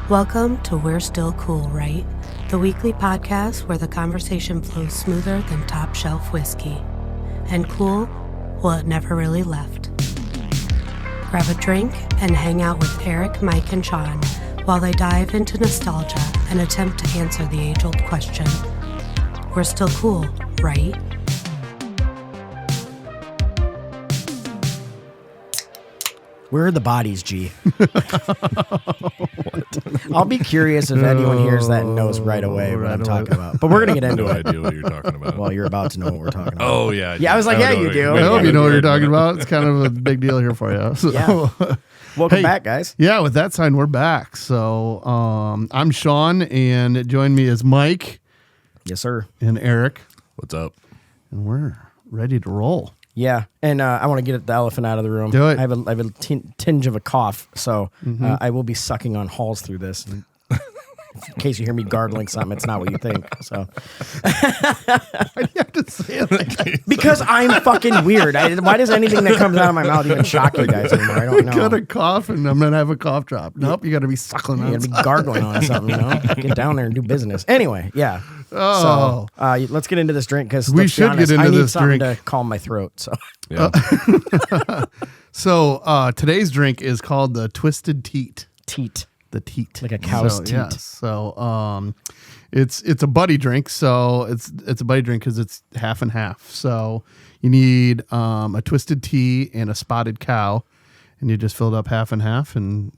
Welcome to We're Still Cool, Right? The weekly podcast where the conversation flows smoother than top shelf whiskey. And cool, well, it never really left. Grab a drink and hang out with Erik, Mike, and Shaun while they dive into nostalgia and attempt to answer the age-old question. We're still cool, right? Where are the bodies, G? I'll be curious if anyone hears that and knows right away what I'm talking about. But we're going to get into no it. idea what you're talking about. Well, you're about to know what we're talking about. Oh, yeah. Yeah, I was like, yeah, you do. I hope you know what you're talking about. It's kind of a big deal here for you. So, Yeah. Welcome back, guys. Yeah, with that sign, we're back. So I'm Shaun, and join me is Mike. Yes, sir. And Erik. What's up? And we're ready to roll. Yeah, and I want to get the elephant out of the room. Do it. I have a tinge of a cough, so I will be sucking on halls through this. In case you hear me gargling something, it's not what you think. So Why do you have to say it like that? because I'm fucking weird. Why does anything that comes out of my mouth even shock you guys anymore? I don't know. Got a cough, and I'm going to have a cough drop. Nope, you got to be suckling You on gotta be gargling on something, you know? Get down there and do business. Anyway, yeah. Oh. So let's get into this drink because We should get into I need this something drink. to calm my throat. So Yeah. So today's drink is called the Twisted Teat. teat. The teat, Like a cow's so, teat. Yes. So it's a buddy drink. So it's a buddy drink because it's half and half. So you need a twisted tea and a spotted cow, and you just fill it up half and half. And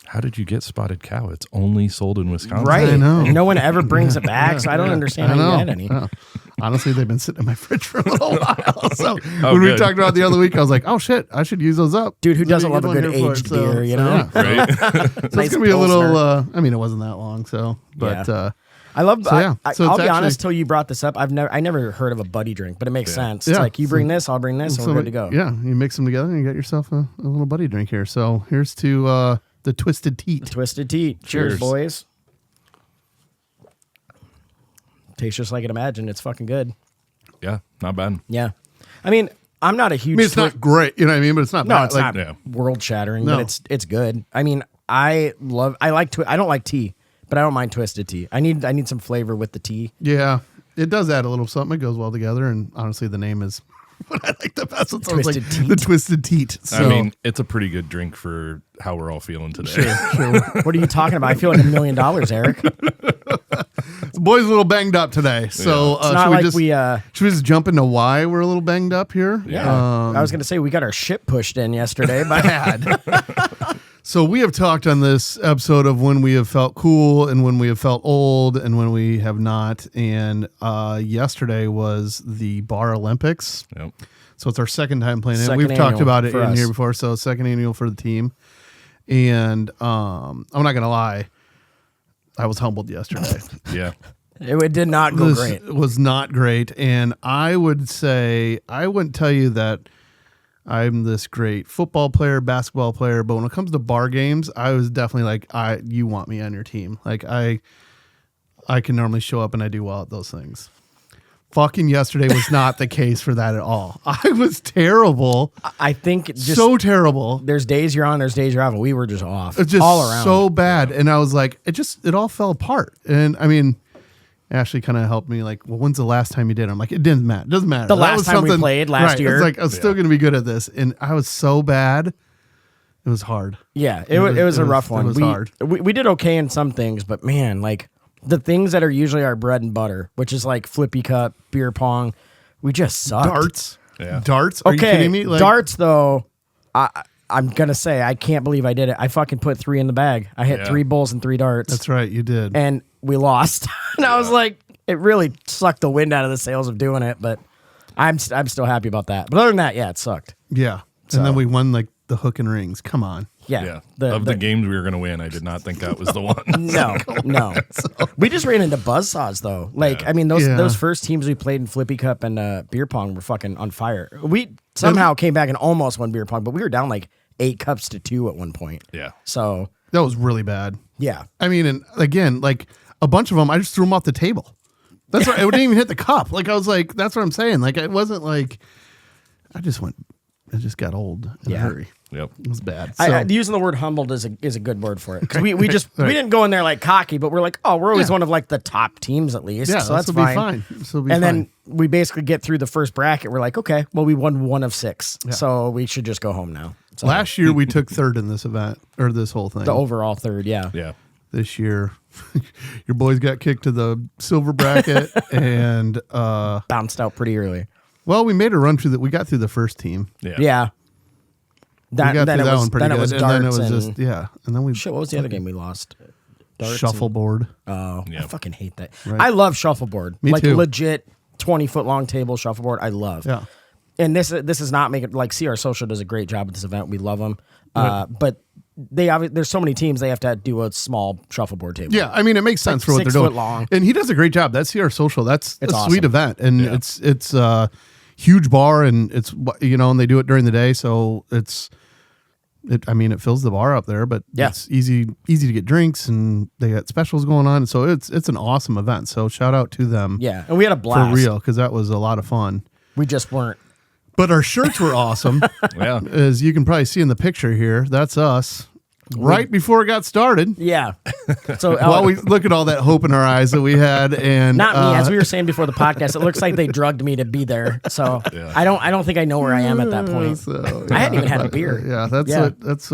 How did you get spotted cow? It's only sold in Wisconsin. Right. I know. No one ever brings it back, so I don't understand how you had any. I know. Honestly, they've been sitting in my fridge for a little while. So Oh, when we good. talked about it the other week, I was like, oh shit, I should use those up. Dude, who There's doesn't gonna love a be good one here for aged it. So- beer, you so, know? yeah. Right. So Nice it's gonna be a Pilsner. little. I mean, it wasn't that long. So, but Yeah. I love. So, yeah. So I'll it's be honest. actually- Till you brought this up, I never heard of a buddy drink, but it makes sense. It's Yeah. like you bring this, I'll bring this, and we're good to go. Yeah, you mix them together and you got yourself a little buddy drink here. So here's to the Twisted Teat. Twisted Teat. Cheers, Cheers. boys. Tastes just like it imagined. It's fucking good. Yeah, not bad. Yeah. I mean, I'm not a huge. I mean, it's not great, you know what I mean, but it's not No, bad. it's Like, not yeah. world shattering, No. but it's good. I mean, I don't like tea, but I don't mind twisted tea. I need some flavor with the tea. Yeah, it does add a little something. It goes well together, and honestly, the name is what I like the best. It's always Twisted like Teat. the Twisted Teat. So, I mean, it's a pretty good drink for how we're all feeling today. sure. What are you talking about? I feel like $1 million, Eric. The boy's a little banged up today. So It's not should we like just we. should we just jump into why we're a little banged up here? Yeah, I was gonna say we got our shit pushed in yesterday, but So we have talked on this episode of when we have felt cool and when we have felt old and when we have not. And yesterday was the Bar Olympics. Yep. So it's our second time playing it. Second We've talked annual about it for in us. here before. So second annual for the team. And I'm not going to lie. I was humbled yesterday. Yeah. it did not go This great. was not great. And I would say, I wouldn't tell you that I'm this great football player, basketball player, but when it comes to bar games, I was definitely like, you want me on your team. Like I can normally show up and I do well at those things. Fucking yesterday was not the case for that at all. I was terrible. I think just So terrible. there's days you're on, there's days you're off. We were just off. It's just all around. so bad. And I was like, it all fell apart. And I mean, Ashley kind of helped me like, well, when's the last time you did it? I'm like, it didn't matter. It doesn't matter. The That last was time we something- played last right. year. It's like, I was still going to be good at this. And I was so bad. It was hard. Yeah, it was a rough one. It was hard. We did okay in some things, but man, like the things that are usually our bread and butter, which is like flippy cup, beer pong, we just sucked. Darts. Yeah. Darts. Are Okay, you kidding me? Like, darts though. I'm gonna say I can't believe I did it. I fucking put 3 in the bag. I hit Yeah. 3 bulls and 3 darts. That's right. You did. And we lost. And I was like, it really sucked the wind out of the sails of doing it. But I'm still happy about that. But other than that, yeah, it sucked. Yeah. So- And then we won like the hook and rings. Come on. Yeah. Yeah. Of the games we were going to win, I did not think that was the one. No. We just ran into buzzsaws though. Like, I mean, Yeah. those first teams we played in Flippy Cup and beer pong were fucking on fire. We somehow came back and almost won beer pong, but we were down like 8 cups to 2 at one point. Yeah. So That was really bad. yeah. I mean, and again, like a bunch of them, I just threw them off the table. That's right. It didn't even hit the cup. Like I was like, that's what I'm saying. Like it wasn't like I just went. it just got old in a hurry. Yep. It was bad. So, using the word humbled is a good word for it, because we just we didn't go in there like cocky, but we're like, oh, we're always one of like the top teams at least, yeah, so that's this will fine. be fine. This will be And fine. then we basically get through the first bracket. We're like, okay, well, we won 1 of 6, so we should just go home now. So Last year we took third in this event, or this whole thing. the overall third, yeah. This year, your boys got kicked to the silver bracket, and Bounced out pretty early. well, we made a run through that. We got through the first team. Yeah. We got Then through it that was one pretty then good. it was and darts then it was and just and then we shit. What was the other game we lost? Darts shuffleboard. Oh, Yeah. I fucking hate that. Right. I love shuffleboard. Me like too. legit 20-foot long table shuffleboard. I love. Yeah. And this is not making like CR Social does a great job with this event. We love them. But there's so many teams they have to do a small shuffleboard table. Yeah, I mean it makes sense like for what they're 6 doing. foot long. And he does a great job. That's CR Social. That's It's a awesome. sweet event, and it's a huge bar, and it's and they do it during the day, so it fills the bar up there, but Yeah. it's easy to get drinks, and they got specials going on, so it's an awesome event. So shout out to them. Yeah, and we had a For blast. real, because that was a lot of fun. We just weren't. But our shirts were awesome. Yeah. As you can probably see in the picture here, that's us. Right before it got started. Yeah. So While we look at all that hope in our eyes that we had, and not me, as we were saying before the podcast, it looks like they drugged me to be there. So I don't think I know where I am at that point. So, I hadn't even had a beer. Yeah, that's Yeah. what that's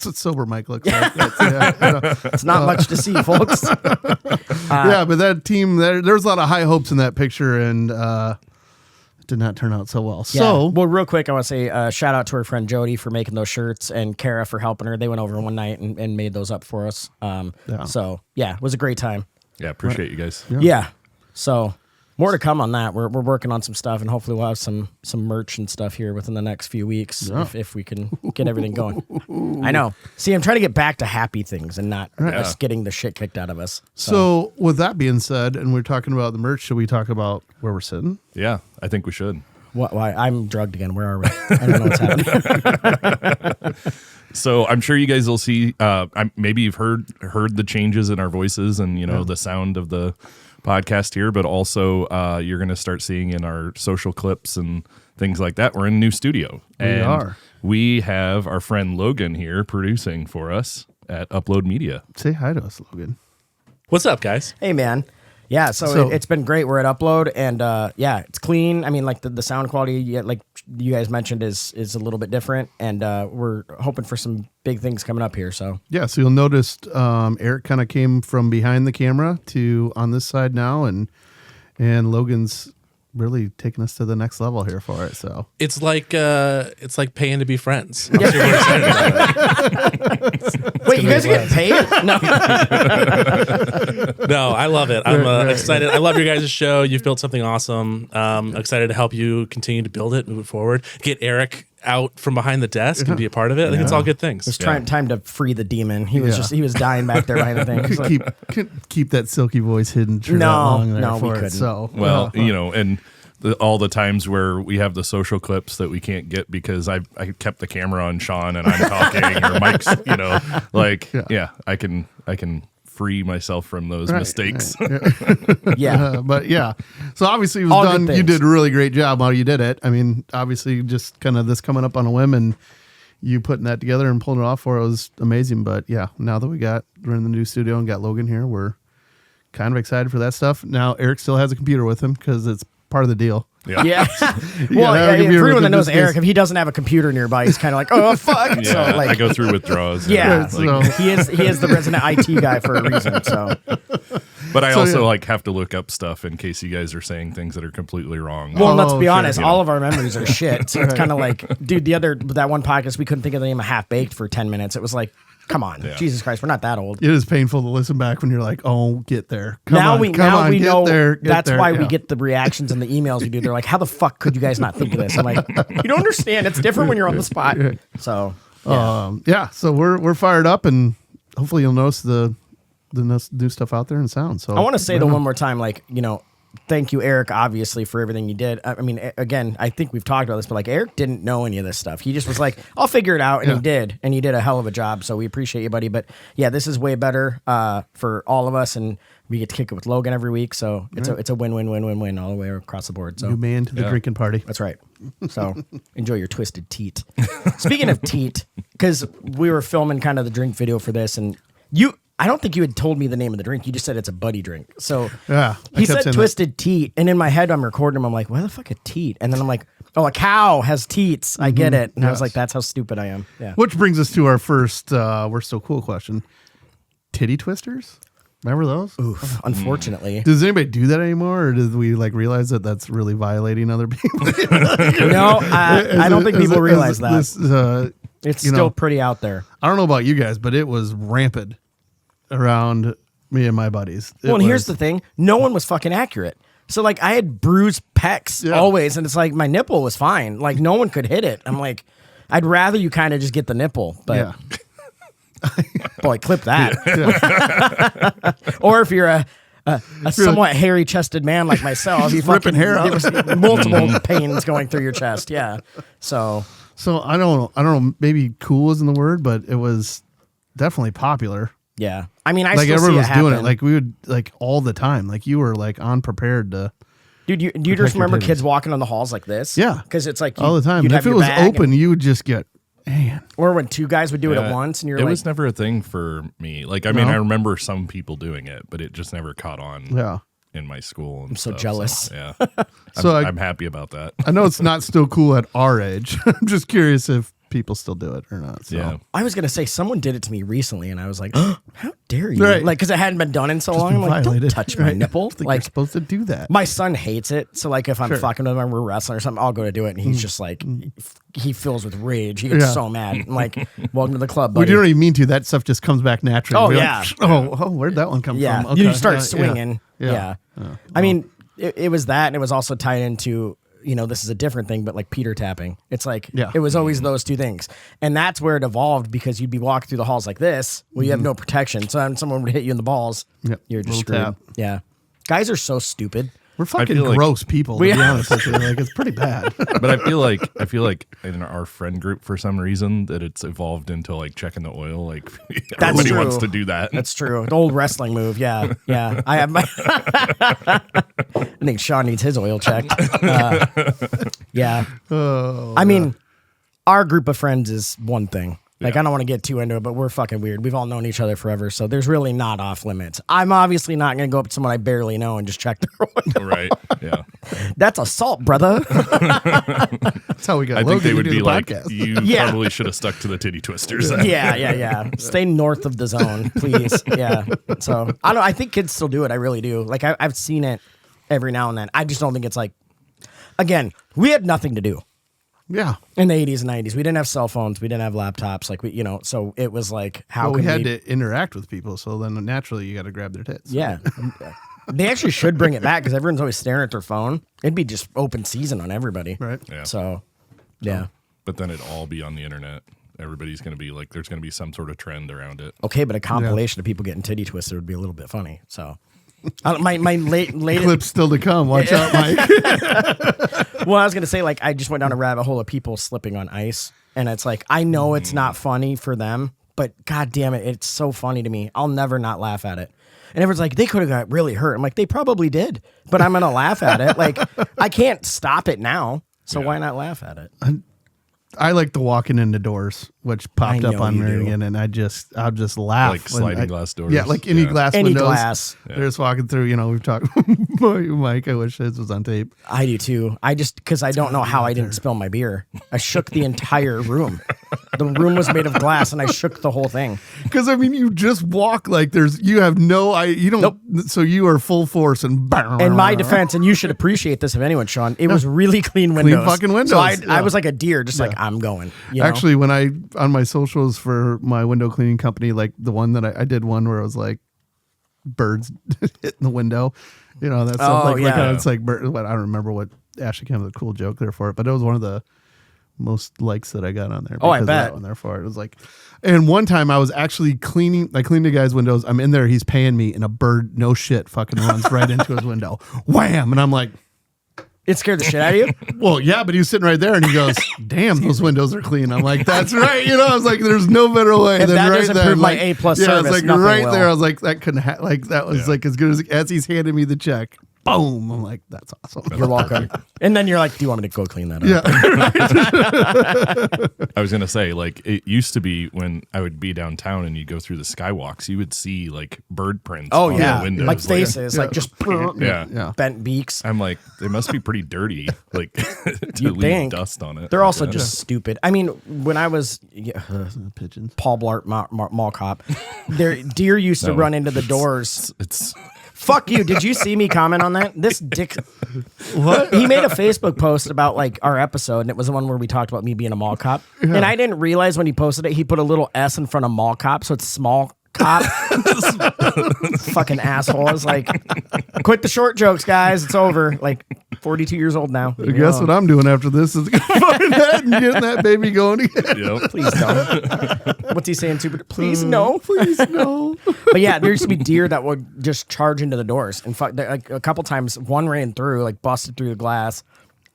what sober Mike looks like. That's, It's not much to see, folks. yeah, but that team there's a lot of high hopes in that picture, and it did not turn out so well. Yeah. So well, real quick, I want to say shout out to our friend Jody for making those shirts, and Kara for helping her. They went over one night and made those up for us. So yeah, it was a great time. Yeah. Appreciate you guys. Yeah. So more to come on that. We're working on some stuff, and hopefully we'll have some merch and stuff here within the next few weeks if we can get everything going. I know. See, I'm trying to get back to happy things and not us getting the shit kicked out of us. So with that being said, and we're talking about the merch, should we talk about where we're sitting? Yeah. I think we should. Why? I'm drugged again. Where are we? I don't know what's happening. So I'm sure you guys will see. Maybe you've heard the changes in our voices and the sound of the podcast here, but also you're going to start seeing in our social clips and things like that. We're in a new studio. We have our friend Logan here producing for us at Upload Media. Say hi to us, Logan. What's up, guys? Hey, man. Yeah, so it's been great. We're at Upload, and it's clean. I mean, like the sound quality, like you guys mentioned, is a little bit different, and we're hoping for some big things coming up here. So So you'll notice Erik kind of came from behind the camera to on this side now, and Logan's really taking us to the next level here for it. So It's like paying to be friends. I'm super excited about it. wait, you guys are getting paid? No. No, I love it. I'm excited. I love your guys' show. You've built something awesome. Excited to help you continue to build it, move it forward. Get Erik out from behind the desk and be a part of it. I think it's all good things. It's time to free the demon. He was he was dying back there behind the thing. He's like, could keep that silky voice hidden. For that No, long there no, we for it. couldn't. So Well, and all the times where we have the social clips that we can't get because I kept the camera on Shaun and I'm talking or Mike's, I can free myself from those mistakes. yeah. but yeah. So obviously it was All good done. You things. did a really great job while you did it. I mean, obviously just kind of this coming up on a whim and you putting that together and pulling it off for it was amazing. But yeah, now that we're in the new studio and got Logan here, we're kind of excited for that stuff. Now Erik still has a computer with him because it's part of the deal. Yeah. Yeah. You Well, gotta have a for computer anyone with that knows this Erik, if he doesn't have a computer nearby, he's kind of like, oh fuck. Yeah, So like, I go through withdrawals. yeah, Right, so- he is the resident IT guy for a reason. So But I So, also yeah. have to look up stuff in case you guys are saying things that are completely wrong. well, let's be sure. honest, all of our memories are shit. So it's kind of like, dude, that one podcast we couldn't think of the name of Half Baked for 10 minutes. It was like, come on, Jesus Christ, we're not that old. It is painful to listen back when you're like, oh, get there. Come Now on, we come on, know get there, get that's there. why Yeah. we get the reactions and the emails we do. They're like, how the fuck could you guys not think of this? I'm like, you don't understand. It's different when you're on the spot. So So we're fired up, and hopefully you'll notice the new stuff out there and sound. So I want to say one more time, thank you, Erik, obviously, for everything you did. I mean, again, I think we've talked about this, but like Erik didn't know any of this stuff. He just was like, I'll figure it out. And he did. And he did a hell of a job. So we appreciate you, buddy. But yeah, this is way better for all of us. And we get to kick it with Logan every week. So it's a win-win-win-win-win all the way across the board. So new man to the drinking party. that's right. So enjoy your twisted teat. Speaking of teat, because we were filming kind of the drink video for this, and I don't think you had told me the name of the drink. You just said it's a buddy drink. So he said twisted teat, and in my head I'm recording him. I'm like, why the fuck a teat? And then I'm like, oh, a cow has teats. I get it. And I was like, that's how stupid I am. Yeah. Which brings us to our first We're So Cool question. Titty twisters? Remember those? Oof, unfortunately. Does anybody do that anymore, or did we like realize that that's really violating other people? No, I don't think people realize that. It's still pretty out there. I don't know about you guys, but it was rampant around me and my buddies. And here's the thing. No one was fucking accurate. So like I had bruised pecs always, and it's like my nipple was fine. Like no one could hit it. I'm like, I'd rather you kind of just get the nipple. But boy, clip that. Or if you're a somewhat hairy chested man like myself, you ripping hair out. There was multiple pains going through your chest. Yeah. So I don't know. Maybe cool isn't the word, but it was definitely popular. Yeah. I mean, I like still everyone see it was doing happen. it. Like we would like all the time. Like you were like unprepared to. Dude, do you just remember kids walking on the halls like this? Yeah. Because it's like all the time. And if it was open, you would just get, man. Or when two guys would do it at once, and you're it like, was never a thing for me. Like, I mean, I remember some people doing it, but it just never caught on. Yeah. In my school, and I'm so stuff, jealous. So, yeah, I'm happy about that. I know it's not still cool at our age. I'm just curious if people still do it or not. So. Yeah, I was gonna say someone did it to me recently, and I was like, oh, "How dare you!" Right. Like, because it hadn't been done in so long. I'm like, "Don't touch my nipple!" Like, you're supposed to do that. My son hates it. So like, if I'm fucking with him, we're wrestling or something, I'll go to do it, and he's just like, he fills with rage. He gets so mad. I'm like, "Welcome to the club, buddy." We don't even mean to. That stuff just comes back naturally. Oh We're yeah. Like, where'd that one come Yeah. from? Okay. You start swinging. Yeah. I mean, it was that, and it was also tied into, this is a different thing, but like Peter tapping. It's like, it was always those two things. And that's where it evolved, because you'd be walking through the halls like this, where you have no protection. So when someone would hit you in the balls, you're just screwed. Tap. Yeah. Guys are so stupid. We're fucking gross people, to be honest with you. Like, it's pretty bad. But I feel like in our friend group, for some reason, that it's evolved into like checking the oil. Like everybody true. wants to do that. That's true. An old wrestling move. Yeah. Yeah. I have my. I think Shaun needs his oil checked. Yeah. I mean, our group of friends is one thing. Like, I don't want to get too into it, but we're fucking weird. We've all known each other forever, so there's really not off limits. I'm obviously not going to go up to someone I barely know and just check their oil. Right. Yeah. That's assault, brother. That's how we got I Logan think they to would do be the like, podcast. you probably should have stuck to the titty twisters. Yeah. Stay north of the zone, please. Yeah. So, I don't know. I think kids still do it. I really do. Like, I've seen it every now and then. I just don't think it's like, again, we had nothing to do. Yeah. In the 80s and 90s, we didn't have cell phones, we didn't have laptops, like so it was like, how we had to interact with people, so then naturally you got to grab their tits. Yeah. They actually should bring it back, because everyone's always staring at their phone. It'd be just open season on everybody. Right. Yeah. So, yeah. But then it'd all be on the internet. Everybody's going to be like, there's going to be some sort of trend around it. Okay, but a compilation of people getting titty twisted would be a little bit funny. So, my latest clips still to come. Watch out, Mike. Well, I was gonna say, like, I just went down a rabbit hole of people slipping on ice, and it's like, I know it's not funny for them, but god damn it, it's so funny to me. I'll never not laugh at it. And everyone's like, they could have got really hurt. I'm like, they probably did, but I'm gonna laugh at it. Like, I can't stop it now, so why not laugh at it? I like the walking into doors, which popped up on Marion, and I'll just laugh. Like sliding glass doors. Yeah, like any glass Any windows. glass. They're just walking through, we've talked. Mike, I wish his was on tape. I do too. I just, because I don't know how I didn't spill my beer. I shook the entire room. The room was made of glass, and I shook the whole thing. Because, I mean, you just walk like you have you don't, Nope. So you are full force and In my defense, and you should appreciate this of anyone, Shaun, it was really clean windows. fucking windows. So I was like a deer, just like, I'm going. Actually, when on my socials for my window cleaning company, like the one that I did one where it was like birds hitting the window, that stuff. It's like bird, I don't remember what Ashley came with a cool joke there for it, but it was one of the most likes that I got on there. Oh, I because of bet. that one there for it. It was like, and one time I was actually cleaning a guy's windows. I'm in there, he's paying me, and a bird, no shit, fucking runs right into his window. Wham! And I'm like, it scared the shit out of you? well, yeah, but he was sitting right there, and he goes, damn, those windows are clean. I'm like, that's right. I was like, there's no better way If than that right doesn't there. prove my Like, A+ yeah, service, it's like nothing right will. there. I was like, that couldn't that was like as good as he's handing me the check. boom. I'm like, that's awesome. You're welcome. And then you're like, do you want me to go clean that up? Yeah. I was gonna say, like, it used to be when I would be downtown and you go through the skywalks, you would see like bird prints. Oh on yeah, the windows, like faces, like just Yeah. bent beaks. I'm like, they must be pretty dirty, like to You'd leave think. dust on it. They're also Yeah. just stupid. I mean, when I was Pigeons. Paul Blart mall cop, deer used to No. run into the doors. It's Fuck you. Did you see me comment on that? This dick. What? He made a Facebook post about like our episode, and it was the one where we talked about me being a mall cop. And I didn't realize when he posted it, he put a little S in front of mall cop, so it's small cop. Fucking asshole. I was like, quit the short jokes, guys. It's over. Like 42 years old now. I guess what I'm doing after this is find that and getting that baby going again. yep. Please don't. What's he saying? Super. Please no. Please no. But yeah, there used to be deer that would just charge into the doors. And fuck, like a couple times, one ran through, like busted through the glass.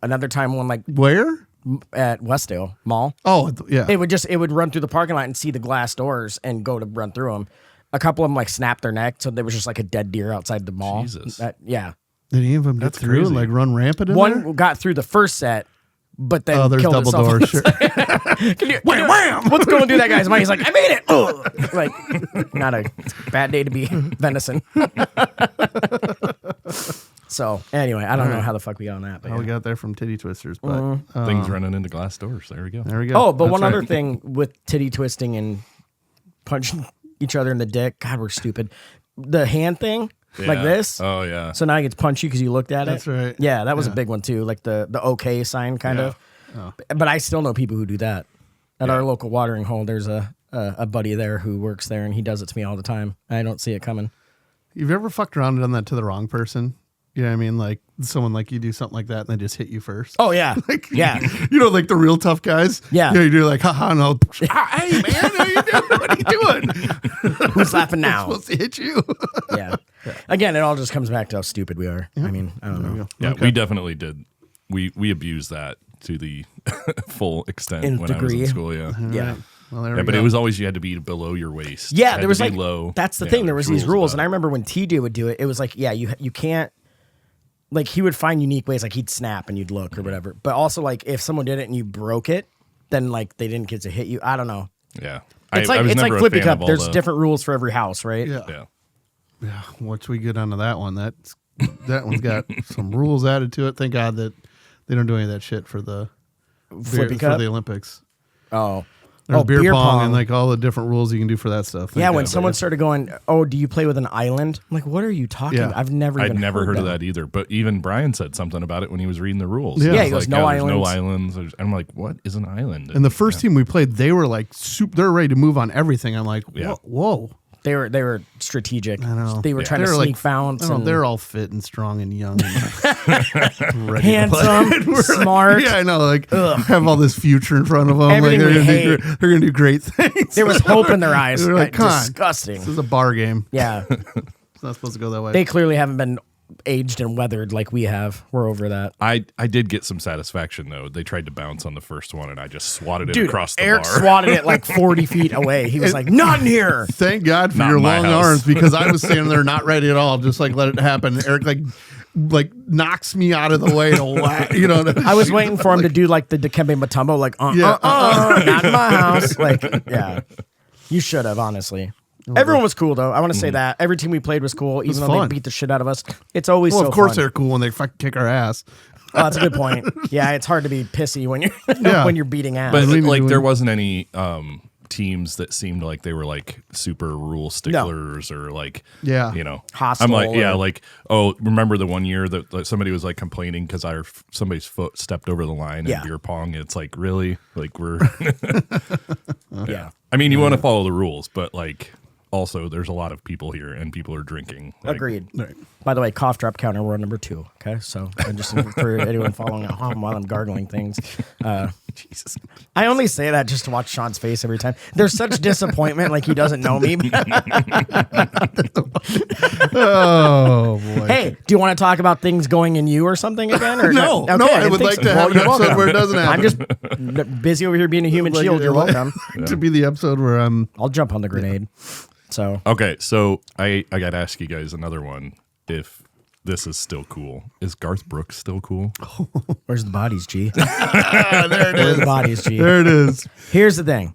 Another time, one like Where? at Westdale Mall. Oh, yeah. It would run through the parking lot and see the glass doors and go to run through them. A couple of them like snapped their neck, so there was just like a dead deer outside the mall. Jesus. Yeah. Did any of them get That's through and crazy. like run rampant in One there? got through the first set, but then There's killed double himself. doors. Sure. Wham, wham! What's going through that guy's mind? He's like, I made it. Ugh. Like, not a bad day to be venison. So anyway, I don't know how the fuck we got on that. But How yeah. we got there from titty twisters, but Things running into glass doors. There we go. there we go. Oh, but That's one right. other thing with titty twisting and punching each other in the dick. God, we're stupid. The hand thing, like Yeah. this. Oh yeah. So now I get to punch you because you looked at it. That's right. Yeah, that was a Yeah. big one too. Like the okay sign, kind Yeah. of. But I still know people who do that. At our local watering hole, there's a buddy there who works there, and he does it to me all the time. I don't see it coming. You've ever fucked around and done that to the wrong person? You know what I mean? Like someone like you do something like that and they just hit you first. Oh yeah, Like, yeah. You know, like the real tough guys. Yeah. You know, you do like, haha, no. Hey man, how you doing? What are you doing? Who's laughing I'm now? supposed to hit you. Yeah. Again, it all just comes back to how stupid we are. I mean, I don't know. Yeah, Okay. we definitely did. We abused that to the full extent Nth when I was degree. in school. Yeah. Yeah. Well, there Yeah, we but go. it was always you had to be below your waist. Yeah, Had there to was be like low. that's the Yeah, thing. There was these rules, and I about remember when TJ would do it, it was like, yeah, you can't. Like he would find unique ways, like he'd snap and you'd look or whatever. But also, like if someone did it and you broke it, then like they didn't get to hit you. I don't know. it. Yeah. It's I like was it's like never a Flippy fan Cup. of all There's the- different rules for every house, right? Yeah. Yeah. Yeah. Once we get onto that one, that one's got some rules added to it. Thank God that they don't do any of that shit for the Flippy for Cup? the Olympics. Oh, There's beer pong and like all the different rules you can do for that stuff. yeah. Thank When God. someone started going, "Oh, do you play with an island?" I'm like, "What are you talking Yeah. about? I've never I'd even never heard of that either. But even Brian said something about it when he was reading the rules. Yeah. Yeah, he goes, like, "No there's no islands." islands. I'm like, what is an island? And the first team we played, they were like they're ready to move on everything. I'm like, Yeah. whoa. They were strategic. I know. They were Yeah. trying to They're sneak like, bounce. I don't know, and they're all fit and strong and young and ready to play. handsome, smart. Yeah, I know. Like have all this future in front of them. Everything like we they're gonna do great things. There was hope in their eyes. They're like, come on. Disgusting. This is a bar game. Yeah, It's not supposed to go that way. they clearly haven't been aged and weathered like we have. We're over that. I did get some satisfaction though. They tried to bounce on the first one, and I just swatted it Dude, across the Eric bar. swatted it like 40 feet away. He was like, "Not in here." Thank God for Not your in my long house. arms because I was standing there not ready at all. Just like let it happen. Eric like knocks me out of the way to whack. You know. I was waiting for him to do like the Dikembe Mutombo, like, Yeah, not in my house. Like, yeah. You should have, honestly. Everyone was cool, though. I want to say that. Every team we played was cool, even though fun. they beat the shit out of us. It's always Well, so of course fun. they're cool when they fucking kick our ass. Oh, that's a good point. Yeah, it's hard to be pissy when you're Yeah. when you're beating ass. But We need like to there win. wasn't any teams that seemed like they were like super rule sticklers or like Yeah. you know Hostile I'm like yeah or- like oh remember the one year that like, somebody was like complaining because somebody's foot stepped over the line Yeah. in beer pong. It's like really like we're yeah. I mean you want to follow the rules but like also there's a lot of people here and people are drinking. Like, Agreed. Right. By the way, cough drop counter, we're on number 2. Okay, so just for anyone following at home while I'm gargling things, Jesus. I only say that just to watch Sean's face every time. There's such disappointment, like he doesn't know me. Oh boy. Hey, do you want to talk about things going in you or something again? Or No, Okay, no, I didn't would think like so. to have an you're episode welcome. where it doesn't happen. I'm just busy over here being a human Like, shield. You're welcome. To be the episode where I'm I'll jump on the grenade. So Okay, so I got to ask you guys another one. If this is still cool. Is Garth Brooks still cool? Where's the bodies, G? There it Where's is. the bodies, G? There it is. Here's the thing.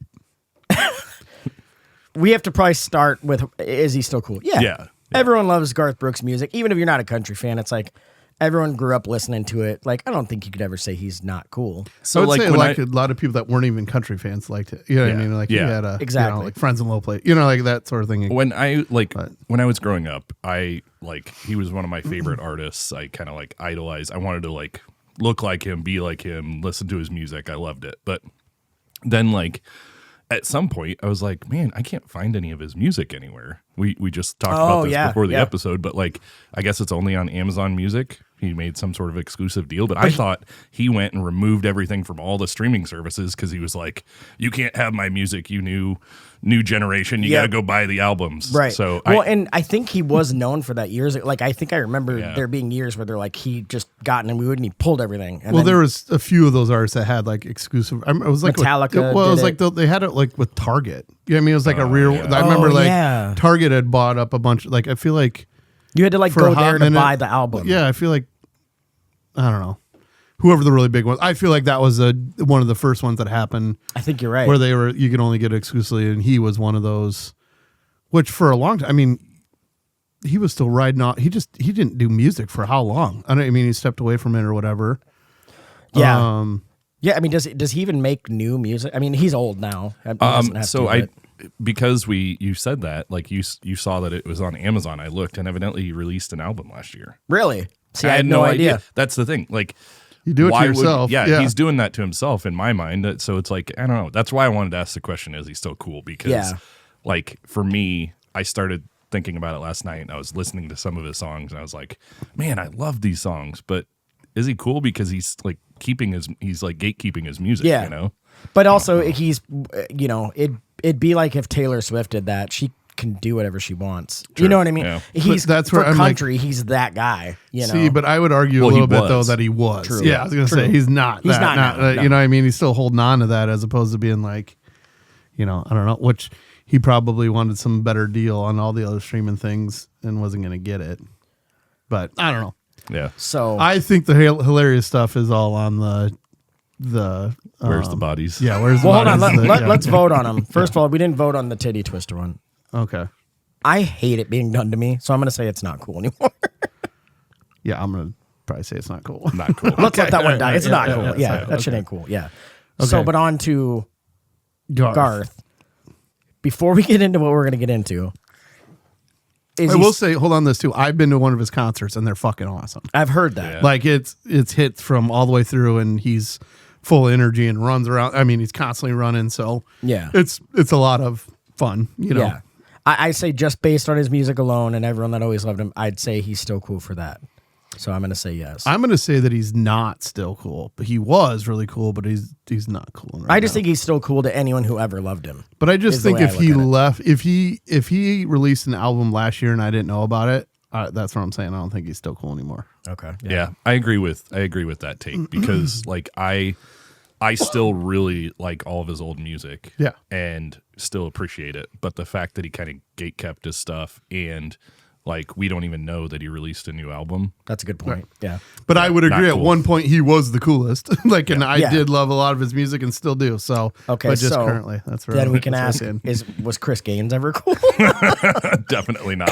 We have to probably start with, is he still cool? Yeah. Everyone loves Garth Brooks music. Even if you're not a country fan, it's like everyone grew up listening to it. Like, I don't think you could ever say he's not cool. So I would say when like a lot of people that weren't even country fans liked it. You know what I Yeah. mean? Like Yeah. you had a, Exactly. you know, like Friends in Low Plate, you know, like that sort of thing. when I was growing up, he was one of my favorite artists. I kind of like idolized. I wanted to like look like him, be like him, listen to his music. I loved it. But then like at some point I was like, man, I can't find any of his music anywhere. We just talked about this before the episode, but like I guess it's only on Amazon Music. He made some sort of exclusive deal, but I thought he went and removed everything from all the streaming services because he was like, you can't have my music, you new generation. You got to go buy the albums. Right. So and I think he was known for that years. Like, I think I remember Yeah. there being years where they're like, he just gotten and we wouldn't, he pulled everything. And Well, then, there was a few of those artists that had like exclusive. It was like Metallica it was did like it. they had it like with Target. You know what I mean? It was like a real. yeah. I remember like yeah. Target had bought up a bunch. Like I feel like you had to like for a go hot there to minute- buy the album. Yeah, I feel like I don't know. Whoever the really big ones. I feel like that was one of the first ones that happened I think you're right. where you could only get it exclusively, and he was one of those. Which for a long time, I mean, he was still riding on. He didn't do music for how long? I mean, he stepped away from it or whatever. Yeah. Yeah, I mean, does he even make new music? I mean, he's old now. He doesn't have So to, because you said that, like you saw that it was on Amazon. I looked, and evidently he released an album last year. really? See, I had no idea. That's the thing. Like You do it to why would- yourself. yeah, he's doing that to himself in my mind. So it's like, I don't know. That's why I wanted to ask the question: is he still cool? Because, like, for me, I started thinking about it last night, and I was listening to some of his songs, and I was like, man, I love these songs, but is he cool because he's like gatekeeping his music? Yeah. You know. But also, he's, you know, it'd be like if Taylor Swift did that. She can do whatever she wants. You know what I mean? Yeah. He's But that's for where I'm like- country. He's that guy. You know. See, but I would argue Well, a he little bit though was. that he was. True. Yeah, I was gonna True. say he's not. He's that, not now, no. You know what I mean? He's still holding on to that as opposed to being like, you know, I don't know. Which he probably wanted some better deal on all the other streaming things and wasn't gonna get it. But I don't know. Yeah. so I think the hilarious stuff is all on the. Where's the bodies? Yeah, where's the well, hold on. bodies? Yeah. Let's vote on him. First of all, we didn't vote on the titty twister one. Okay. I hate it being done to me, so I'm going to say it's not cool anymore. Yeah, I'm gonna probably say it's not cool. Not cool. Let's let that one die. It's not cool. yeah, Yeah, sorry. that shit ain't cool. Yeah. So, Okay. but on to Garth. Garth. Before we get into what we're going to get into, I will say, hold on this too. I've been to one of his concerts and they're fucking awesome. I've heard that. Yeah. Like it's hits from all the way through, and he's full of energy and runs around. I mean, he's constantly running, so Yeah. it's a lot of fun. You know, Yeah. I say just based on his music alone and everyone that always loved him, I'd say he's still cool for that. So I'm going to say yes. I'm going to say that he's not still cool, but he was really cool, but he's not cool. Right I just now. think he's still cool to anyone who ever loved him. But I just is the think way I if he look at it. left, if he released an album last year and I didn't know about it, that's what I'm saying. I don't think he's still cool anymore. Okay. Yeah, I agree with that take because like I still really like all of his old music. Yeah. And still appreciate it. But the fact that he kind of gatekept his stuff and like we don't even know that he released a new album. That's a good point. Yeah. But I would Not agree. At cool. one point, he was the coolest. Like, and I Yeah. did love a lot of his music and still do. So, Okay. But just so currently, that's right. then we can That's ask: what I'm saying. was Chris Gaines ever cool? Definitely not.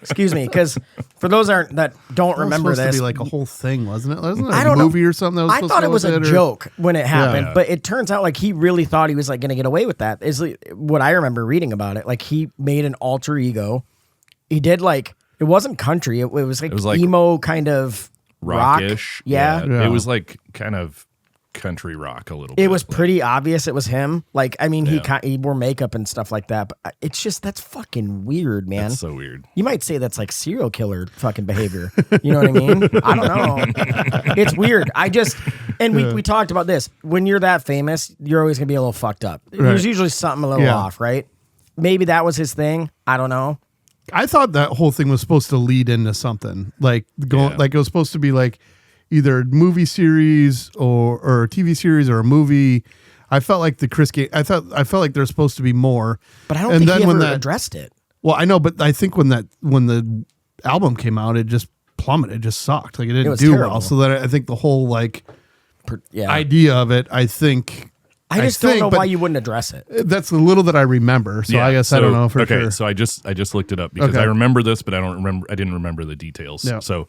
Excuse me, because for those that don't It was remember supposed this, to be like a whole thing, wasn't it? Wasn't it I a don't know. movie or something? That was I supposed thought to it go was with a or- joke when it happened, Yeah. but it turns out like he really thought he was like going to get away with that. Is like, what I remember reading about it. Like he made an alter ego. He did like it wasn't country. It was like emo kind of rock. Rockish. Yeah. Yeah. It was like kind of country rock a little bit. It was pretty obvious it was him. Like I mean, Yeah. he wore makeup and stuff like that. But it's just that's fucking weird, man. That's so weird. You might say that's like serial killer fucking behavior. You know what I mean? I don't know. It's weird. We talked about this. When you're that famous, you're always gonna be a little fucked up. There's Right. usually something a little Yeah. off, right? Maybe that was his thing. I don't know. I thought that whole thing was supposed to lead into something like going, Yeah. like it was supposed to be like either a movie series or a TV series or a movie. I felt like the Chris Gaines. I felt like there's supposed to be more. But I don't And think then he when ever that- addressed it. Well, I know, but I think when the album came out, it just plummeted. It just sucked. Like it didn't was do terrible. well. So that I think the whole like Yeah. idea of it, I think. I just don't know but why you wouldn't address it. That's the little that I remember. So I guess I don't know for okay, sure. so I just looked it up because Okay. I remember this, but I didn't remember the details. Yeah. So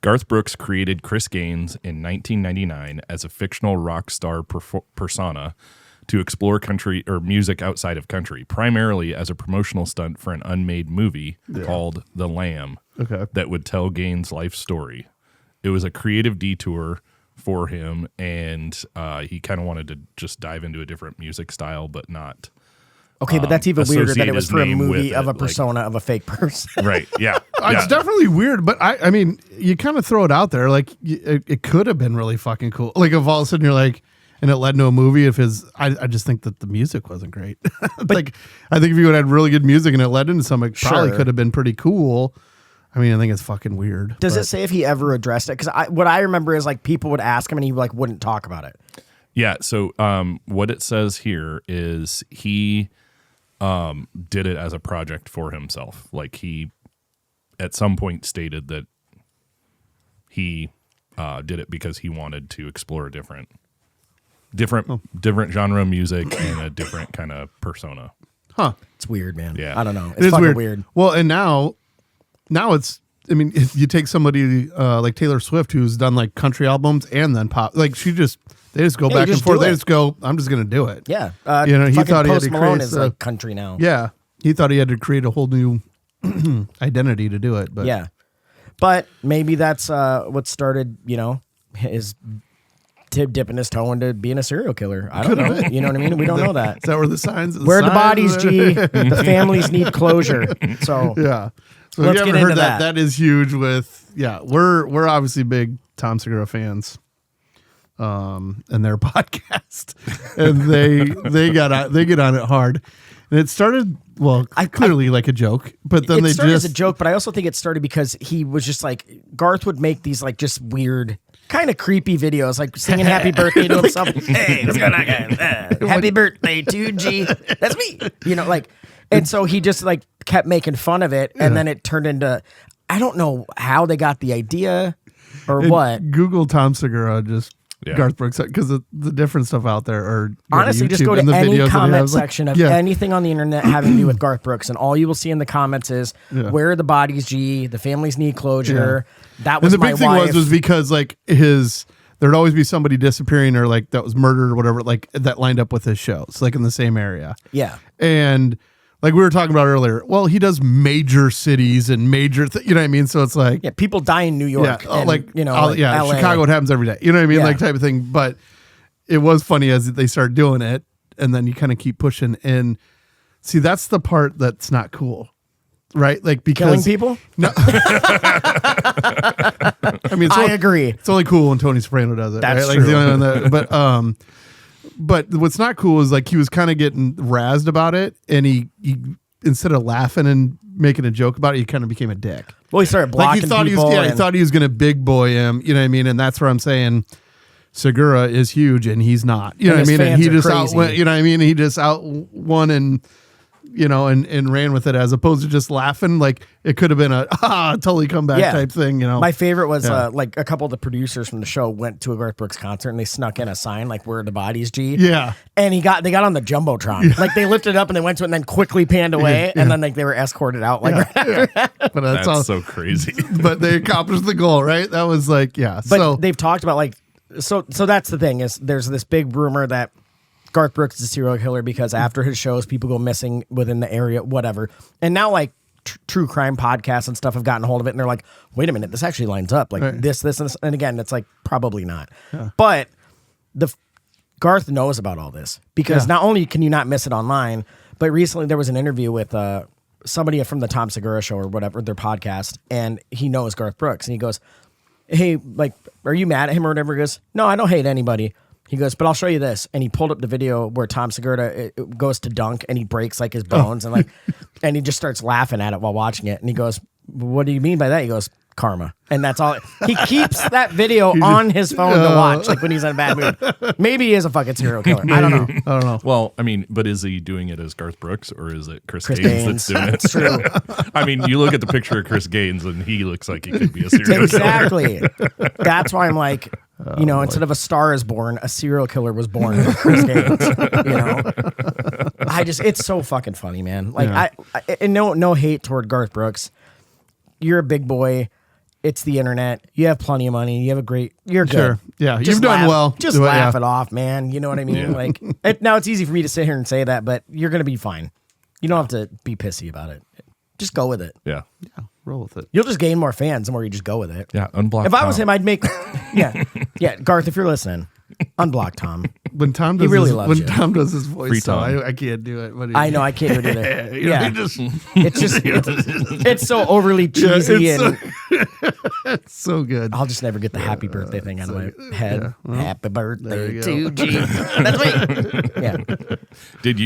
Garth Brooks created Chris Gaines in 1999 as a fictional rock star persona to explore country or music outside of country, primarily as a promotional stunt for an unmade movie called The Lamb that would tell Gaines' life story. It was a creative detour for him, and he kind of wanted to just dive into a different music style, but not. Okay, but that's even weirder that it was for a associate his name movie with of a it, persona of a fake person. Right, yeah. It's definitely weird, but I mean, you kind of throw it out there. Like, it could have been really fucking cool. Like, if all of a sudden you're like, and it led to a movie, I just think that the music wasn't great. Like, I think if you would have had really good music and it led into something, it probably could have been pretty cool. I mean, I think it's fucking weird. Does it say if he ever addressed it? Because what I remember is like people would ask him and he like wouldn't talk about it. Yeah, so what it says here is he did it as a project for himself. Like he, at some point, stated that he did it because he wanted to explore a different genre of music and a different kind of persona. Huh. It's weird, man. Yeah. I don't know. It is fucking weird. Well, and now it's, I mean, if you take somebody like Taylor Swift, who's done like country albums and then pop, like they just go back and forth. They just go, I'm just going to do it. Yeah. He fucking thought he had Post to Malone create is like country now. Yeah. He thought he had to create a whole new identity to do it. But Yeah. But maybe that's what started, his dipping his toe into being a serial killer. I don't know. You know what I mean? We don't know that. Is that where the signs? Where are the bodies, G? The families need closure. So Yeah. So Let's if you get haven't heard into that. that is huge with, we're obviously big Tom Segura fans. And their podcast. And they get on it hard. And it started, clearly like a joke, but then it they started just as a joke, but I also think it started because he was just like, Garth would make these like just weird, kind of creepy videos, like singing happy birthday to himself. Hey, what's going on, guys? Happy birthday to G. That's me. And so he just like kept making fun of it. And then it turned into, I don't know how they got the idea or what. Google Tom Segura, just Yeah. Garth Brooks, because the different stuff out there are Honestly, just go to any comment section of anything on the internet having to do with Garth Brooks, and all you will see in the comments is, where are the bodies, G? The families need closure. That was and the my big thing wife. was because like there'd always be somebody disappearing or like that was murdered or whatever, like that lined up with his shows, like in the same area. Yeah. And like we were talking about earlier, well, he does major cities and major, you know what I mean? So it's like, Yeah, people die in New York. yeah, and, like, like LA. Chicago, it happens every day. You know what I mean? Yeah. Like type of thing. But it was funny as they start doing it, and then you kind of keep pushing. And see, that's the part that's not cool, right? Like because Killing people? No, I mean, I agree. It's only cool when Tony Soprano does it. That's right? true. The only one that, but what's not cool is like he was kind of getting razzed about it, and he instead of laughing and making a joke about it, he kind of became a dick. Well, he started blocking Like he thought people. he thought he was going to big boy him. You know what I mean? And that's where I'm saying Segura is huge, and he's not. You know And what I his mean? And fans he are just crazy. outwent. You know what I mean? He just outwon and ran with it as opposed to just laughing. Like it could have been a totally comeback type thing. You know, My favorite was like a couple of the producers from the show went to a Garth Brooks concert and they snuck in a sign like "Where are the bodies, G?" Yeah. And they got on the jumbotron. Like they lifted it up and they went to it and then quickly panned away and then like they were escorted out. Like but That's all. so crazy. But they accomplished the goal, right? That was like But so they've talked about like so that's the thing is there's this big rumor that Garth Brooks is a serial killer because after his shows people go missing within the area, whatever. And now like true crime podcasts and stuff have gotten a hold of it and they're like, wait a minute, this actually lines up like Right. this and again it's like probably not. But Garth knows about all this because not only can you not miss it online, but recently there was an interview with somebody from the Tom Segura show or whatever, their podcast, and he knows Garth Brooks and he goes, hey, like, are you mad at him or whatever? He goes, no, I don't hate anybody. He goes, but I'll show you this. And he pulled up the video where Tom Segura goes to dunk and he breaks like his bones and like, and he just starts laughing at it while watching it. And he goes, what do you mean by that? He goes, karma. And that's all. He keeps that video on his phone to watch, like when he's in a bad mood. Maybe he is a fucking serial killer. I don't know. Well, I mean, but is he doing it as Garth Brooks or is it Chris Gaines Gaines. that's doing it? It's true. I mean, you look at the picture of Chris Gaines and he looks like he could be a serial killer. Exactly. That's why I'm like, instead of a Star is Born, a serial killer was born. Chris Gaines. It's so fucking funny, man. Like and no hate toward Garth Brooks. You're a big boy. It's the internet. You have plenty of money. You're good. Sure. Yeah, Just you've done well. Just laugh it off, man. You know what I mean? Like now it's easy for me to sit here and say that, but you're going to be fine. You don't have to be pissy about it. Just go with it. Yeah. Yeah, roll with it. You'll just gain more fans the more you just go with it. Yeah, unblock If I was Tom. him, I'd make Garth, if you're listening, unblock Tom. When Tom does really loves you. Tom does his voice, Free so Tom. I can't do it. But I know I can't do it either. yeah, It's so overly cheesy and it's so good. I'll just never get the happy birthday thing out of my head. Yeah, well, Happy birthday you to G. That's me. Yeah. Did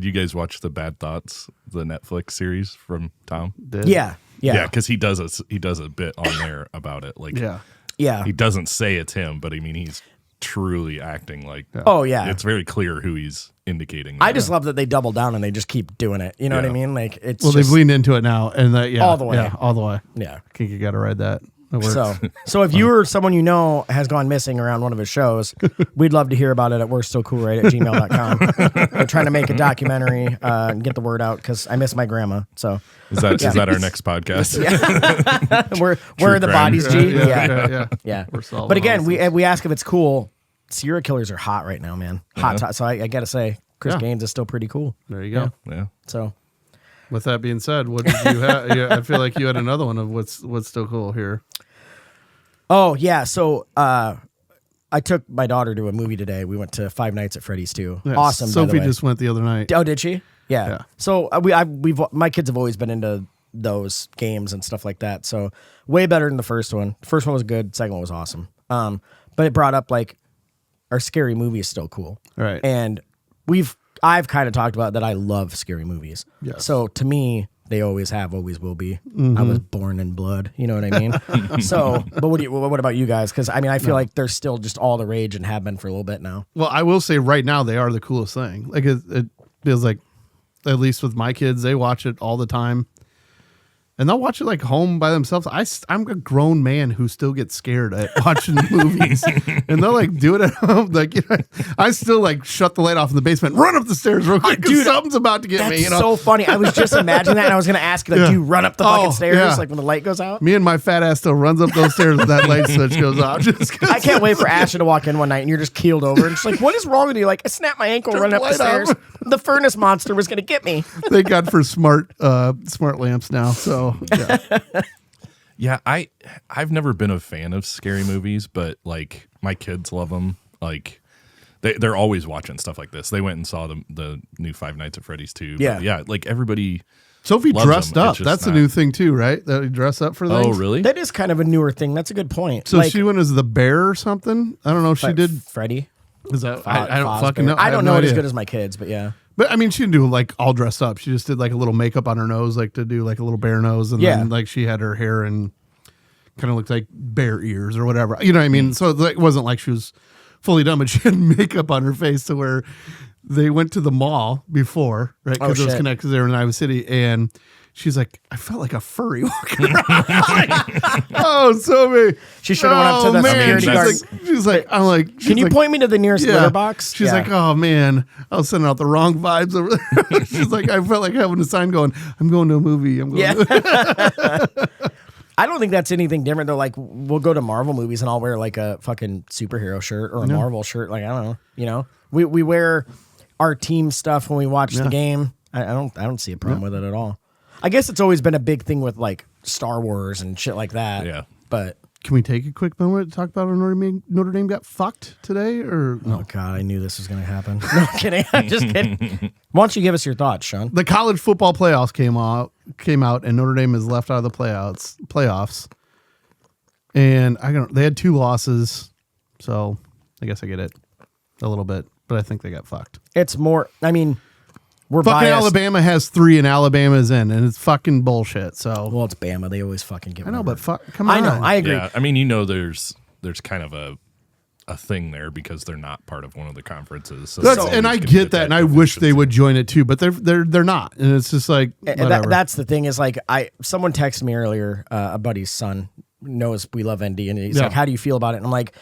you guys watch the Bad Thoughts, the Netflix series from Tom? Yeah. Yeah, because he does a bit on there about it. Like, Yeah. he doesn't say it's him, but I mean he's truly acting like. Oh yeah. It's very clear who he's indicating. I just love that they double down and they just keep doing it. You know what I mean? Like it's Well, just, they've leaned into it now, and all the way. Yeah, all the way. Yeah. I think you got to ride that. It works. So if you or someone you know has gone missing around one of his shows, we'd love to hear about it at we're-still-cool-right@gmail.com. We're trying to make a documentary and get the word out because I miss my grandma. So is that our next podcast? where are the crime. bodies, G? Yeah. We're solving But again, all we ask if it's cool. Serial killers are hot right now, man. Hot. So I got to say, Chris Gaines is still pretty cool. There you go. Yeah. So With that being said, what did you have? I feel like you had another one of what's still cool here. Oh yeah, so I took my daughter to a movie today. We went to Five Nights at Freddy's 2. Yeah, Awesome. by the Sophie way. just went the other night. Oh, did she? Yeah. Yeah. So my kids have always been into those games and stuff like that. So way better than the first one. The first one was good. Second one was awesome. But it brought up like our scary movie is still cool. Right. And I've kind of talked about that. I love scary movies. Yes. So to me, they always have, always will be. I was born in blood. You know what I mean? So, but what about you guys? Because I mean, I feel like they're still just all the rage and have been for a little bit now. Well, I will say right now they are the coolest thing. Like it feels like, at least with my kids, they watch it all the time. And they'll watch it like home by themselves. I'm a grown man who still gets scared at watching movies, and they'll like do it at home. Like I still like shut the light off in the basement, run up the stairs real quick, dude. Something's about to get That's me. You know? so funny. I was just imagining that, and I was going to ask you, like, do you run up the fucking stairs like when the light goes out? Me and my fat ass still runs up those stairs when that light switch goes off. I can't wait for Asha to walk in one night and you're just keeled over, and she's like, "What is wrong with you?" Like, I snapped my ankle running up the stairs. The furnace monster was going to get me. Thank God for smart lamps now. So yeah. Yeah, I've never been a fan of scary movies, but like my kids love them. Like they're always watching stuff like this. They went and saw the new Five Nights at Freddy's 2. Yeah, like everybody. Sophie loves dressed them. up. It's just That's a not- new thing too, right? That you dress up for things. Oh, really? That is kind of a newer thing. That's a good point. So she went as the bear or something. I don't know. She did. Freddy. Is that? I don't Fozbear. fucking know. I have don't no know it as idea. good as my kids, but yeah. But I mean, she didn't do like all dressed up. She just did like a little makeup on her nose, like to do like a little bear nose, and then like she had her hair and kind of looked like bear ears or whatever. You know what I mean? So it wasn't like she was fully done, but she had makeup on her face to where they went to the mall before, right? Because it was connected. They were in Iowa City, and she's like, I felt like a furry walking around. Oh, Sophie. She should have went up to the security guard. She's like, I'm like, Can you point me to the nearest litter box? She's like, oh man, I was sending out the wrong vibes over there. She's like, I felt like having a sign going, I'm going to a movie. I'm going to I don't think that's anything different though. Like we'll go to Marvel movies and I'll wear like a fucking superhero shirt or a Marvel shirt. Like I don't know, you know, we wear our team stuff when we watch the game. I don't see a problem with it at all. I guess it's always been a big thing with like Star Wars and shit like that. Yeah. But Can we take a quick moment to talk about how Notre Dame got fucked today? Or no? Oh God, I knew this was going to happen. No I'm kidding. I'm just kidding. Why don't you give us your thoughts, Shaun? The college football playoffs came out, and Notre Dame is left out of the playoffs. And they had 2 losses, so I guess I get it a little bit, but I think they got fucked. It's more. I mean, We're fucking biased. Alabama has 3 and Alabama's in, and it's fucking bullshit. So Well, it's Bama. They always fucking give. I know, number. but come on. I know. I agree. Yeah, I mean, there's kind of a thing there because they're not part of one of the conferences. So And I get that, and I wish they would join it too, but they're not, and it's just like whatever. That's the thing is like someone texted me earlier, a buddy's son knows we love ND, and he's like, "How do you feel about it?" And I'm like,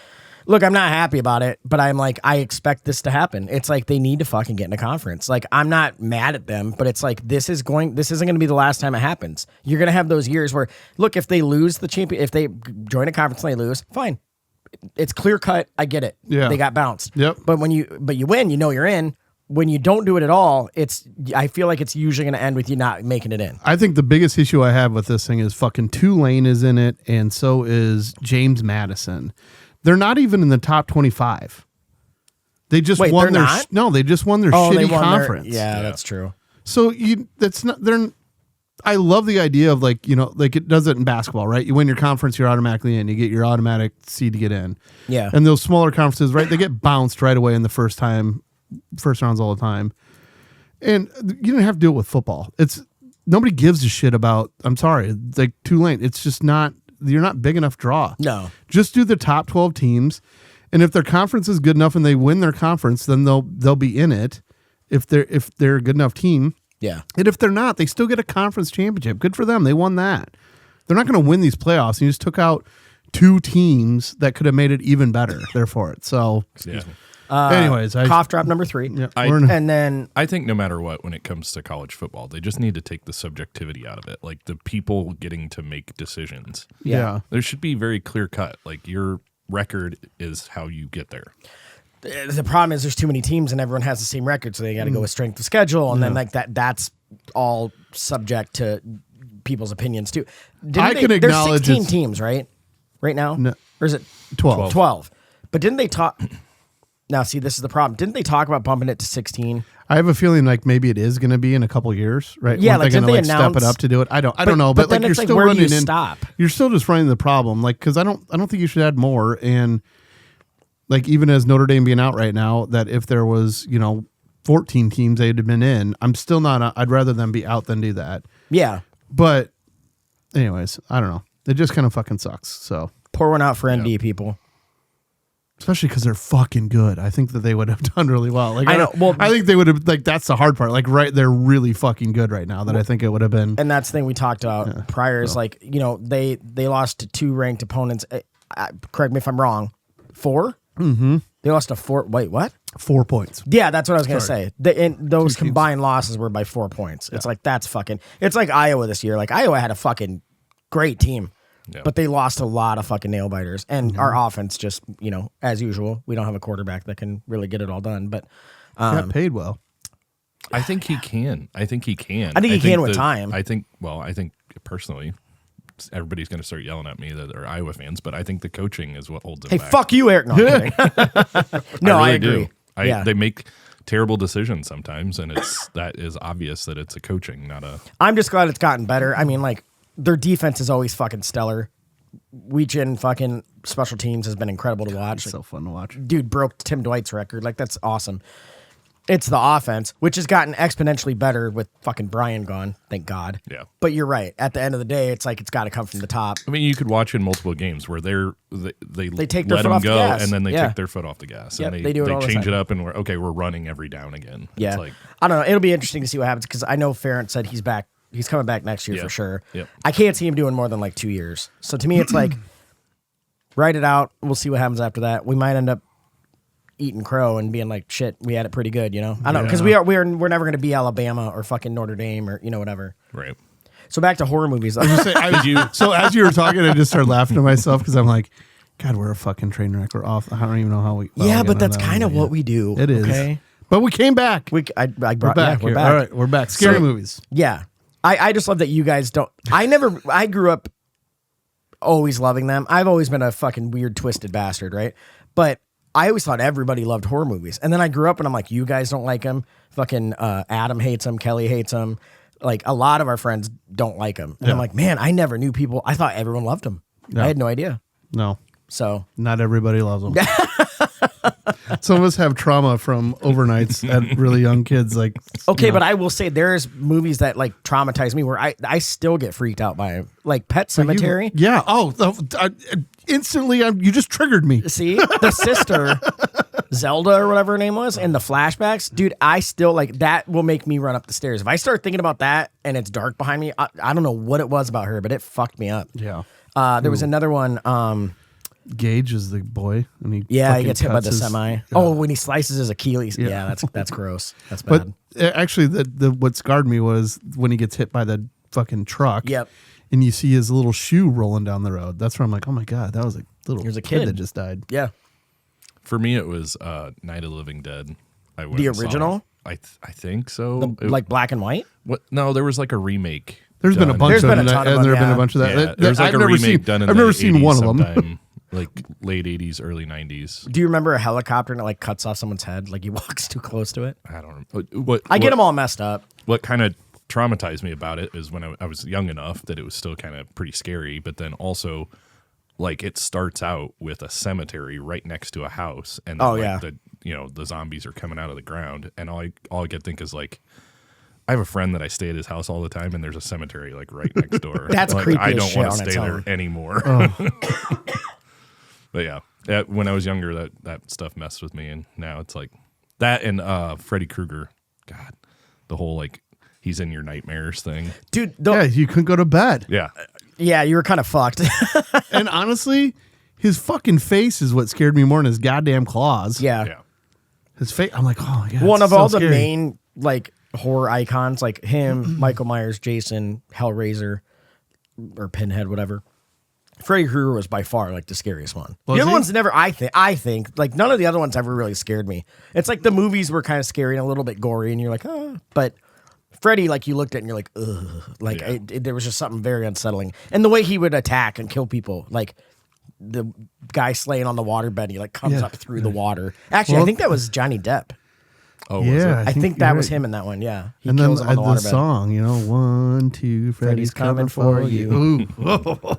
"Look, I'm not happy about it, but I'm like, I expect this to happen. It's like they need to fucking get in a conference. Like I'm not mad at them, but it's like this isn't going to be the last time it happens. You're gonna have those years where look, if they lose the champion, if they join a conference and they lose, fine." It's clear cut. I get it. Yeah. They got bounced. Yep. But when you win, you're in. When you don't do it at all, I feel like it's usually going to end with you not making it in. I think the biggest issue I have with this thing is fucking Tulane is in it, and so is James Madison. They're not even in the top 25. They just Wait, won they're their not? no. They just won their They shitty won conference. yeah, that's true. So that's not. They're. I love the idea of like it does it in basketball, right? You win your conference, you're automatically in. You get your automatic seed to get in. Yeah. And those smaller conferences, right? They get bounced right away in the first rounds all the time. And you didn't have to deal with football. Nobody gives a shit about. I'm sorry, like Tulane. It's just not. You're not big enough draw. No. Just do the top 12 teams, and if their conference is good enough and they win their conference, then they'll be in it. If they're a good enough team. Yeah. And if they're not, they still get a conference championship. Good for them. They won that. They're not going to win these playoffs. And you just took out 2 teams that could have made it even better. Therefore, it. So, Yeah. anyways, Cough drop number 3. Yeah, And then I think no matter what, when it comes to college football, they just need to take the subjectivity out of it. Like the people getting to make decisions. yeah. There should be very clear cut. Like your record is how you get there. the problem is there's too many teams and everyone has the same record, so they got to go with strength of schedule, and then like that's all subject to people's opinions too. Can acknowledge there's 16 it's- teams, right now? No. Or is it 12. 12. But didn't they talk? Now, see, this is the problem. Didn't they talk about bumping it to 16? I have a feeling like maybe it is going to be in a couple years, right? Yeah, Weren't like, they going to didn't they step it announce- up to do it? I don't know, but then like you're it's like, still where do running you in. stop? You're still just running the problem, like because I don't think you should add more. And like even as Notre Dame being out right now, that if there was 14 teams they'd have been in, I'm still not. I'd rather them be out than do that. Yeah. But anyways, I don't know. It just kind of fucking sucks. So Pour one out for ND people. especially because they're fucking good. I think that they would have done really well. Like I know. Well, I think they would have. Like that's the hard part. Like they're really fucking good right now. That I think it would have been. And that's the thing we talked about prior is like, they lost to 2 ranked opponents. Correct me if I'm wrong. 4? Mm-hmm. They lost to 4. Wait, what? 4 points. Yeah, that's what I was going to say. Those combined losses were by 4 points. It's like, that's fucking, it's like Iowa this year. Like Iowa had a fucking great team, but they lost a lot of fucking nail biters. And our offense just, as usual, we don't have a quarterback that can really get it all done. But Got paid well. I think he can. I think he can with time. I think personally, everybody's going to start yelling at me that they're Iowa fans, but I think the coaching is what holds it hey, back. fuck you, Eric. No, I'm kidding. No, I really agree. do. They make terrible decisions sometimes, and that is obvious that it's a coaching, not a. I'm just glad it's gotten better. I mean, like, their defense is always fucking stellar. Week-in fucking special teams has been incredible to watch. It's so fun to watch. Dude broke Tim Dwight's record. Like, that's awesome. It's the offense, which has gotten exponentially better with fucking Brian gone. Thank God. Yeah. But you're right. At the end of the day, it's like it's got to come from the top. I mean, you could watch in multiple games where they take their let foot them off the go, gas. and then they Yeah. take their foot off the gas. Yep, And they do it all the change time. it up, and we're running every down again. Yeah. It's like, I don't know. It'll be interesting to see what happens because I know Ferentz said he's back. He's coming back next year Yeah. for sure. Yep. I can't see him doing more than like 2 years. So to me, it's like, write it out. We'll see what happens after that. We might end up eating crow and being like, shit, we had it pretty good, I don't know, because we're never going to be Alabama or fucking Notre Dame or whatever. right. So back to horror movies. So as you were talking, I just started laughing to myself because I'm like, God, we're a fucking train wreck. We're off. I don't even know how we. yeah, but that's kind of what we do. It is. Okay. But we came back. I We're brought, back. we're here. back. All right, we're back. Scary So- movies. Yeah. I just love that you guys don't. I grew up always loving them. I've always been a fucking weird, twisted bastard, right? But I always thought everybody loved horror movies. And then I grew up and I'm like, you guys don't like them. Fucking Adam hates them. Kelly hates them. Like a lot of our friends don't like them. And I'm like, man, I never knew people. I thought everyone loved them. Yeah. I had no idea. No, So not everybody loves them. Some of us have trauma from overnights at really young kids. Like, Okay, but I will say there's movies that like traumatize me where I still get freaked out by them. Like Pet Sematary. Yeah. Oh, instantly, you just triggered me. See, the sister, Zelda or whatever her name was, and the flashbacks, dude, I still like that will make me run up the stairs. If I start thinking about that and it's dark behind me, I don't know what it was about her, but it fucked me up. Yeah. There was another one. Gage is the boy, and he He gets hit by the semi. Yeah. Oh, when he slices his Achilles. Yeah. Yeah, that's gross. That's bad. But actually, the what scarred me was when he gets hit by the fucking truck. Yep. And you see his little shoe rolling down the road. That's where I'm like, oh my god, that was a little Here's a kid kid. that just died. Yeah. For me, it was Night of the Living Dead. I went The and saw original? it. I think so. Like black and white? What? No, there was like a remake. There's been a done. bunch There's of been them. a ton of Has them, there been yeah. a bunch of that? Yeah, there was like a remake done in I've the never seen 80s one of them. sometime, like late 80s, early 90s. Do you remember a helicopter and it like cuts off someone's head? Like he walks too close to it? I don't know. What I get them all messed up. What kind of traumatized me about it is when I was young enough that it was still kind of pretty scary, but then also like it starts out with a cemetery right next to a house, and then, the zombies are coming out of the ground, and all I could think is like, I have a friend that I stay at his house all the time, and there's a cemetery like right next door. That's like, creepy I as don't shit want on to its stay there own. anymore. But yeah, when I was younger, that stuff messed with me, and now it's like that and Freddy Krueger. God, the whole like he's in your nightmares thing. Dude, Yeah, you couldn't go to bed. Yeah, yeah, you were kind of fucked. And honestly, his fucking face is what scared me more than his goddamn claws. yeah. yeah. His face. I'm like, oh my god. One it's of so all the scary. main like horror icons, like him, Michael Myers, Jason, Hellraiser, or Pinhead, whatever. Freddy Krueger was by far like the scariest one. Was The other he? ones never. I think like none of the other ones ever really scared me. It's like the movies were kind of scary and a little bit gory, and you're like, oh, but Freddy, like you looked at it and you're like, ugh, like Yeah. there was just something very unsettling, and the way he would attack and kill people, like the guy slaying on the waterbed, he like comes Yeah. up through the water. Actually, I Well- think that was Johnny Depp. Oh, was Yeah, it? I think you're that was right. him in that one. Yeah, he And then kills him on the the waterbed. song, 1, 2, Freddy's coming for you. Ooh.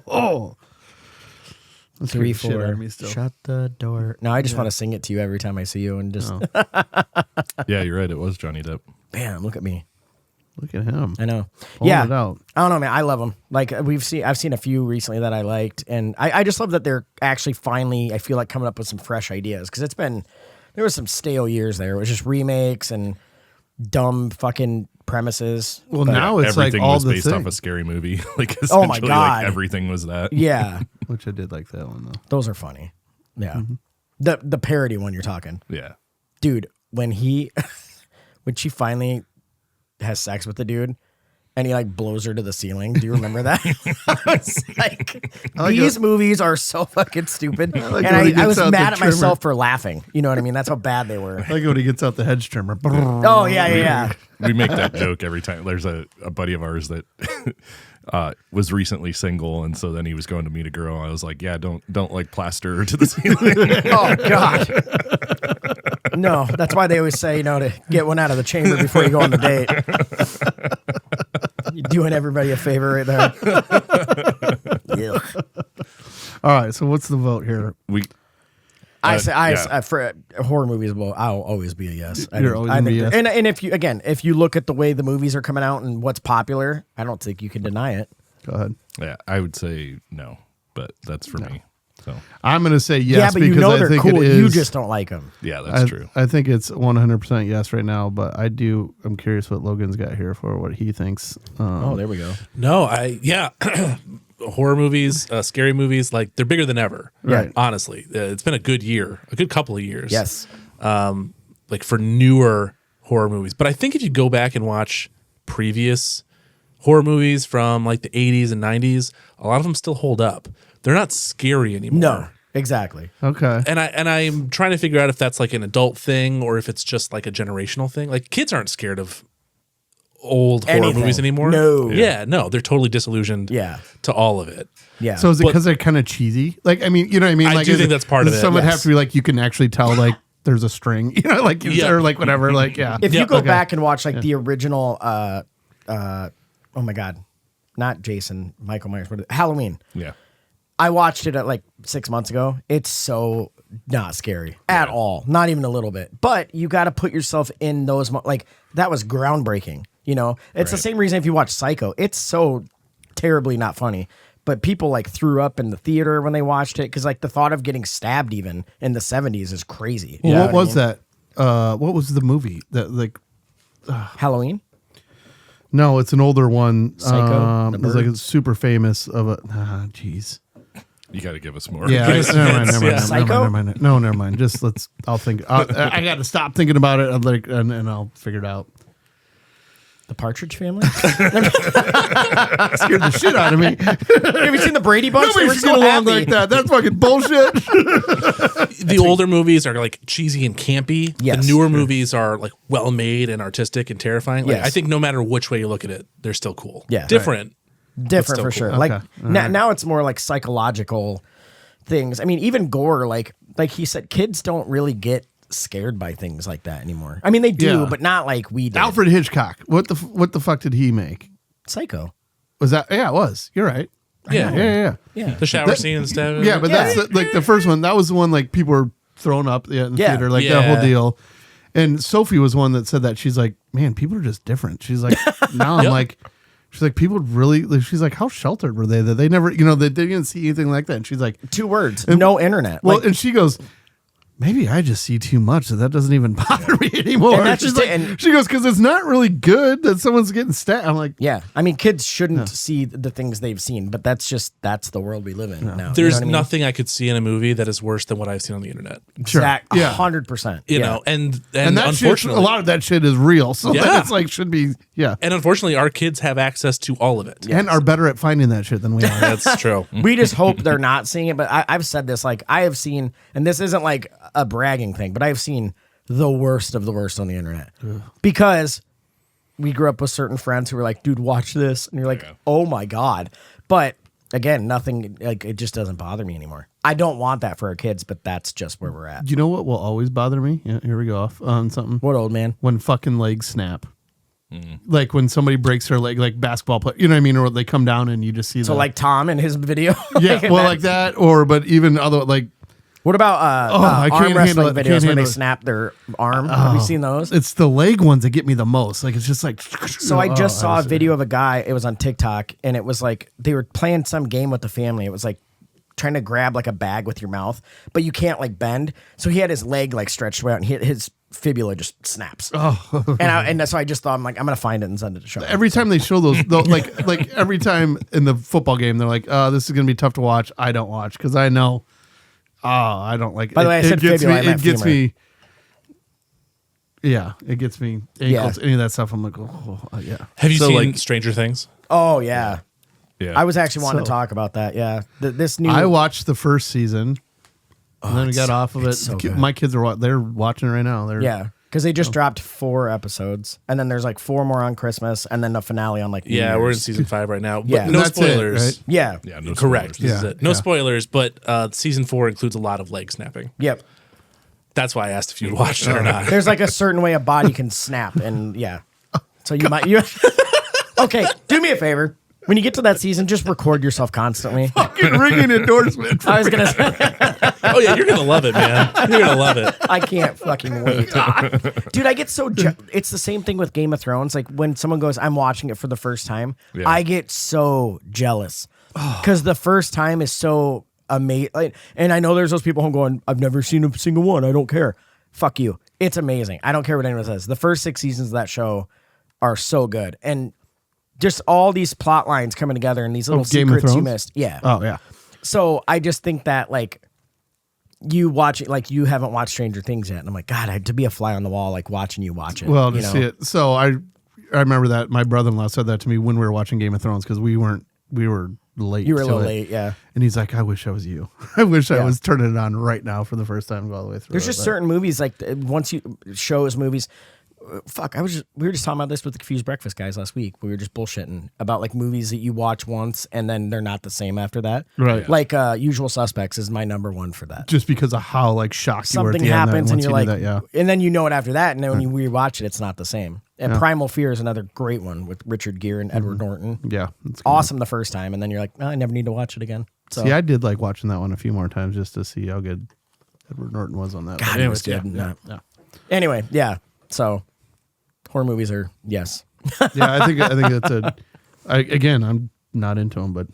Oh. That's 3, shit out 4. of me still. Shut the door. No, I just want to sing it to you every time I see you, and just Yeah, you're right. It was Johnny Depp. bam, look at me. Look at him. I know. Pulling yeah, it out. I don't know, man. I love them. Like I've seen a few recently that I liked, and I just love that they're actually finally, I feel like, coming up with some fresh ideas, because there was some stale years there. It was just remakes and dumb fucking premises. Well, But- now it's Everything like all was the based off a things. scary movie. Like Oh my essentially, God. like everything was that. yeah, Which I did like that one, though. those are funny. Yeah, Mm-hmm. the parody one you're talking. Yeah. Dude, when she finally has sex with the dude and he like blows her to the ceiling. Do you remember that? It's like, like these it. movies are so fucking stupid. like and when he I gets was out the mad at trimmer. myself for laughing. You know what I mean? That's how bad they were. I like when he gets out the hedge trimmer. Oh, yeah. We make that joke every time. There's a buddy of ours that was recently single, and so then he was going to meet a girl. I was like, yeah, don't like plaster her to the ceiling. Oh, God. No, that's why they always say, to get one out of the chamber before you go on the date. You're doing everybody a favor right there. Ugh. All right, so what's the vote here? we For horror movies, well, I'll always be a yes. You're always gonna be a yes? And if you look at the way the movies are coming out and what's popular, I don't think you can deny it. Go ahead. yeah, I would say no, but that's for me. So I'm going to say yes yeah, but because you know I they're think cool. it is. You just don't like them. yeah, that's true. I think it's 100% yes right now, but I'm curious what Logan's got here for what he thinks. Oh, there we go. No, horror movies, scary movies, like they're bigger than ever. Right. Honestly, it's been a good year, a good couple of years. Yes. Like for newer horror movies. But I think if you go back and watch previous horror movies from like the 80s and 90s, a lot of them still hold up. They're not scary anymore. No, exactly. Okay. And I'm trying to figure out if that's like an adult thing or if it's just like a generational thing. Like kids aren't scared of old horror Anything. movies anymore. No. Yeah, no, they're totally disillusioned Yeah. to all of it. Yeah. So is it But- because they're kind of cheesy? Like, I mean, you know what I mean? I Like, do is think that's part of it, Some would have yes. to be like, you can actually tell, like, there's a string, like, Yeah. or like whatever. Like, yeah. if you Yeah, go okay. back and watch like the original, oh my God, not Jason, Michael Myers, Halloween. Yeah. I watched it at like 6 months ago. It's so not scary at all, not even a little bit. But you got to put yourself in those like that was groundbreaking. You know, it's the same reason if you watch Psycho, it's so terribly not funny. But people like threw up in the theater when they watched it because like the thought of getting stabbed even in the 70s is crazy. Well, what was that? What was the movie that like Halloween? No, it's an older one. Psycho? It's like it's super famous of a. Jeez. You got to give us more. Yeah, never mind. Psycho? No, never mind. Just let's. I'll think. I got to stop thinking about it. Like, and I'll figure it out. The Partridge Family? Scared the shit out of me. Have you seen the Brady Bunch? Nobody should get along like that. That's fucking bullshit. The older movies are like cheesy and campy. Yes. The newer movies are like well made and artistic and terrifying. Like, Yes. I think no matter which way you look at it, they're still cool. Yeah. Different. Different still for cool. sure. Okay. Like All now it's more like psychological things. I mean, even gore, like he said, kids don't really get scared by things like that anymore. I mean, they do, Yeah. but not like we did. Alfred Hitchcock. What the fuck did he make? Psycho. Was that? Yeah, it was. You're right. Yeah. Yeah. Yeah. The shower scene and stuff. Yeah, but that's like the first one. That was the one like people were thrown up in the theater, like that Yeah. whole deal. And Sophie was one that said that. She's like, man, people are just different. She's like, now I'm Yep. like, she's like, people really. She's like, how sheltered were they that they never, they didn't see anything like that. And she's like, 2 words. No internet. well, Like, and she goes, maybe I just see too much, so that doesn't even bother me anymore. And that's She's just like, it, and- she goes, because it's not really good that someone's getting stabbed. I'm like, yeah. I mean, kids shouldn't see the things they've seen, but that's the world we live in now. You know There's what I mean? nothing I could see in a movie that is worse than what I've seen on the internet. sure, Exact, yeah. 100%. You yeah. know, and And that shit, unfortunately, a lot of that shit is real. So Yeah. that it's like should be, yeah. and unfortunately, our kids have access to all of it. And are better at finding that shit than we are. That's true. We just hope they're not seeing it. But I've said this, like I have seen, and this isn't like a bragging thing, but I've seen the worst of the worst on the internet because we grew up with certain friends who were like, dude, watch this. And you're like, oh my God. But again, nothing, like it just doesn't bother me anymore. I don't want that for our kids, but that's just where we're at. You know what will always bother me? Yeah, here we go off on something. What, old man? When fucking legs snap. Like when somebody breaks their leg, like basketball play, you know what I mean? Or they come down and you just see So like Tom in his video. yeah, well, like that, or but even other like What about I arm can't wrestling handle it. videos Can't where they handle it. snap their arm? Have you seen those? it's the leg ones that get me the most. Like it's just like So I just saw a video of a guy. It was on TikTok, and it was like they were playing some game with the family. It was like trying to grab like a bag with your mouth, but you can't like bend. So he had his leg like stretched out, and his fibula just snaps. Oh, and so I just thought, I'm like, I'm gonna find it and send it to Shaun. every time they show those, like every time in the football game, they're like, this is gonna be tough to watch. I don't watch because I know. I don't like. By the way, I said gets fibula, me. I meant It gets femur. me. Yeah, it gets me ankles, any of that stuff. I'm like, yeah. Have you So, seen like- Stranger Things? Oh yeah. Yeah. I was actually wanting to So- talk about that. Yeah, this new. I watched the first season, and then we it's got so- off of it. it's so good. My kids are they're watching it right now. They're Yeah, because they just dropped 4 episodes, and then there's like 4 more on Christmas, and then the finale on like New Yeah, we're in Year's. season 5 right now. But Yeah. no That's it, spoilers. right? Yeah. Yeah, no Correct. spoilers. This is Yeah, it. No yeah. spoilers, but season 4 includes a lot of leg snapping. Yep. That's why I asked if you'd watched it or not. There's like a certain way a body can snap, and yeah. So you might you. Okay, do me a favor. When you get to that season, just record yourself constantly. ringing endorsement. I was gonna say, Oh yeah, you're gonna love it, man. You're gonna love it. I can't fucking wait, dude. I get so. It's the same thing with Game of Thrones. Like when someone goes, "I'm watching it for the first time," Yeah. I get so jealous because the first time is so amazing. Like, and I know there's those people who are going, "I've never seen a single one. I don't care." Fuck you. It's amazing. I don't care what anyone says. The first 6 seasons of that show are so good, and just all these plot lines coming together and these little Game of secrets you Thrones? missed. Yeah. Oh yeah. So I just think that like you watch it, like you haven't watched Stranger Things yet, and I'm like, God, I had to be a fly on the wall, like watching you watch it. Well, you to know? see it. So I remember that my brother-in-law said that to me when we were watching Game of Thrones because we were late. You were a to little it. late, yeah. And he's like, I wish I was you. I wish I Yeah. was turning it on right now for the first time and go all the way through. There's just But- certain movies like once you shows movies. Fuck, we were just talking about this with the Confused Breakfast guys last week. We were just bullshitting about like movies that you watch once and then they're not the same after that. Right. Like Usual Suspects is my number 1 for that. just because of how like shocked you were at Something the end. happens and once you're you like, did that, yeah. and then you know it after that, and then when you rewatch it, it's not the same. And Primal Fear is another great one with Richard Gere and Edward Norton. Yeah. It's good. Awesome the first time, and then you're like, oh, I never need to watch it again. So See, I did like watching that one a few more times just to see how good. Edward Norton was on that. God, But he was anyways, good in yeah, that. Anyway, yeah. So horror movies are yes. yeah. I think it's again, I'm not into them, but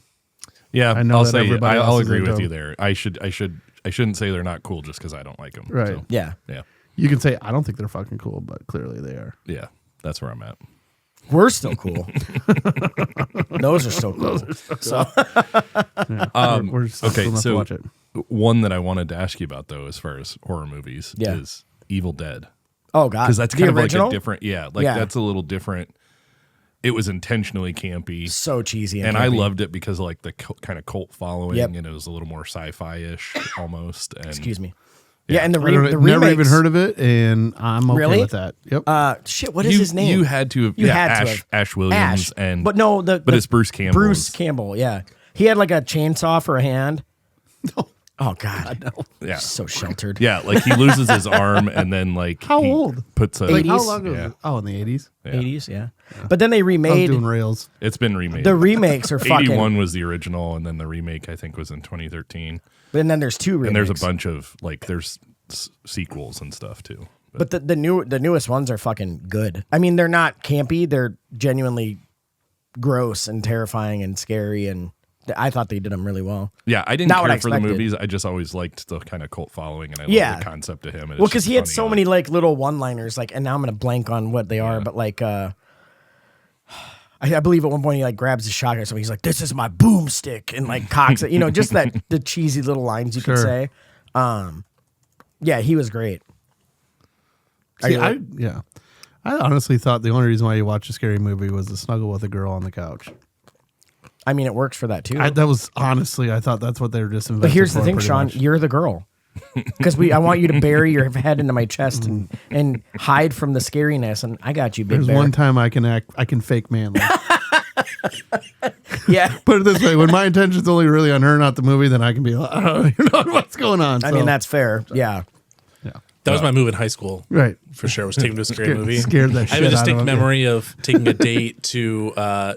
Yeah, I know I'll that say everybody I'll else is agree into with you them. there. I shouldn't say they're not cool just because I don't like them. Right. So, Yeah. yeah. you can say I don't think they're fucking cool, but clearly they are. Yeah. That's where I'm at. We're still cool. Those are still cool. So We're still okay, cool enough to so watch it. one that I wanted to ask you about though, as far as horror movies, Yeah. is Evil Dead. oh god. Because that's The kind of original? like a different, that's a little different. It was intentionally campy. So cheesy And I campy. loved it because of like the kind of cult following, Yep. and it was a little more sci-fi-ish almost. And Excuse me. Yeah, and the I don't, the never even remakes- heard of it, and I'm okay Really? with that. Yep. Shit, what is his name? You had to have, You had to Ash, have. Ash Williams, Ash. and but no, but it's Bruce Campbell. Bruce Campbell, yeah. He had like a chainsaw for a hand. Oh god. Yeah, So sheltered. yeah. Like he loses his arm, and then like How he old? Puts a. Like, how 80s? long ago? Yeah. Oh, in the 80s. Yeah. 80s, yeah. But then they I was remade doing rails. It's been remade. the remakes are fucking 81 was the original, and then the remake I think was in 2013. and then there's two remakes. And there's a bunch of like there's sequels and stuff too. But the newest ones are fucking good. I mean, they're not campy, they're genuinely gross and terrifying and scary, and I thought they did them really well. Yeah, I didn't Not what care I for the expected. movies. I just always liked the kind of cult following, and I Yeah. love the concept of him. And Well, it's because just he had funny, so many like little one-liners, like, and now I'm gonna blank on what they are, but like, I believe at one point he like grabs his shotgun or something. He's like, "This is my boomstick," and like cocks it. You know, just that the cheesy little lines you could Sure. say. Yeah, he was great. Are See, you like- I honestly thought the only reason why you watch a scary movie was to snuggle with a girl on the couch. I mean, it works for that too. That was honestly, I thought that's what they were just invented. But here's the for, thing, pretty Shaun, much. you're the girl. Because I want you to bury your head into my chest and hide from the scariness, and I got you, big There's bear. one time I can fake manly. Yeah, Put it this way: when my intention's only really on her, not the movie, then I can be like, oh, you know what's going on. I So, mean that's fair. Yeah, That was my move in high school. right. For sure, was taking to a scary movie. Scared that I have shit a out distinct of him. memory of taking a date to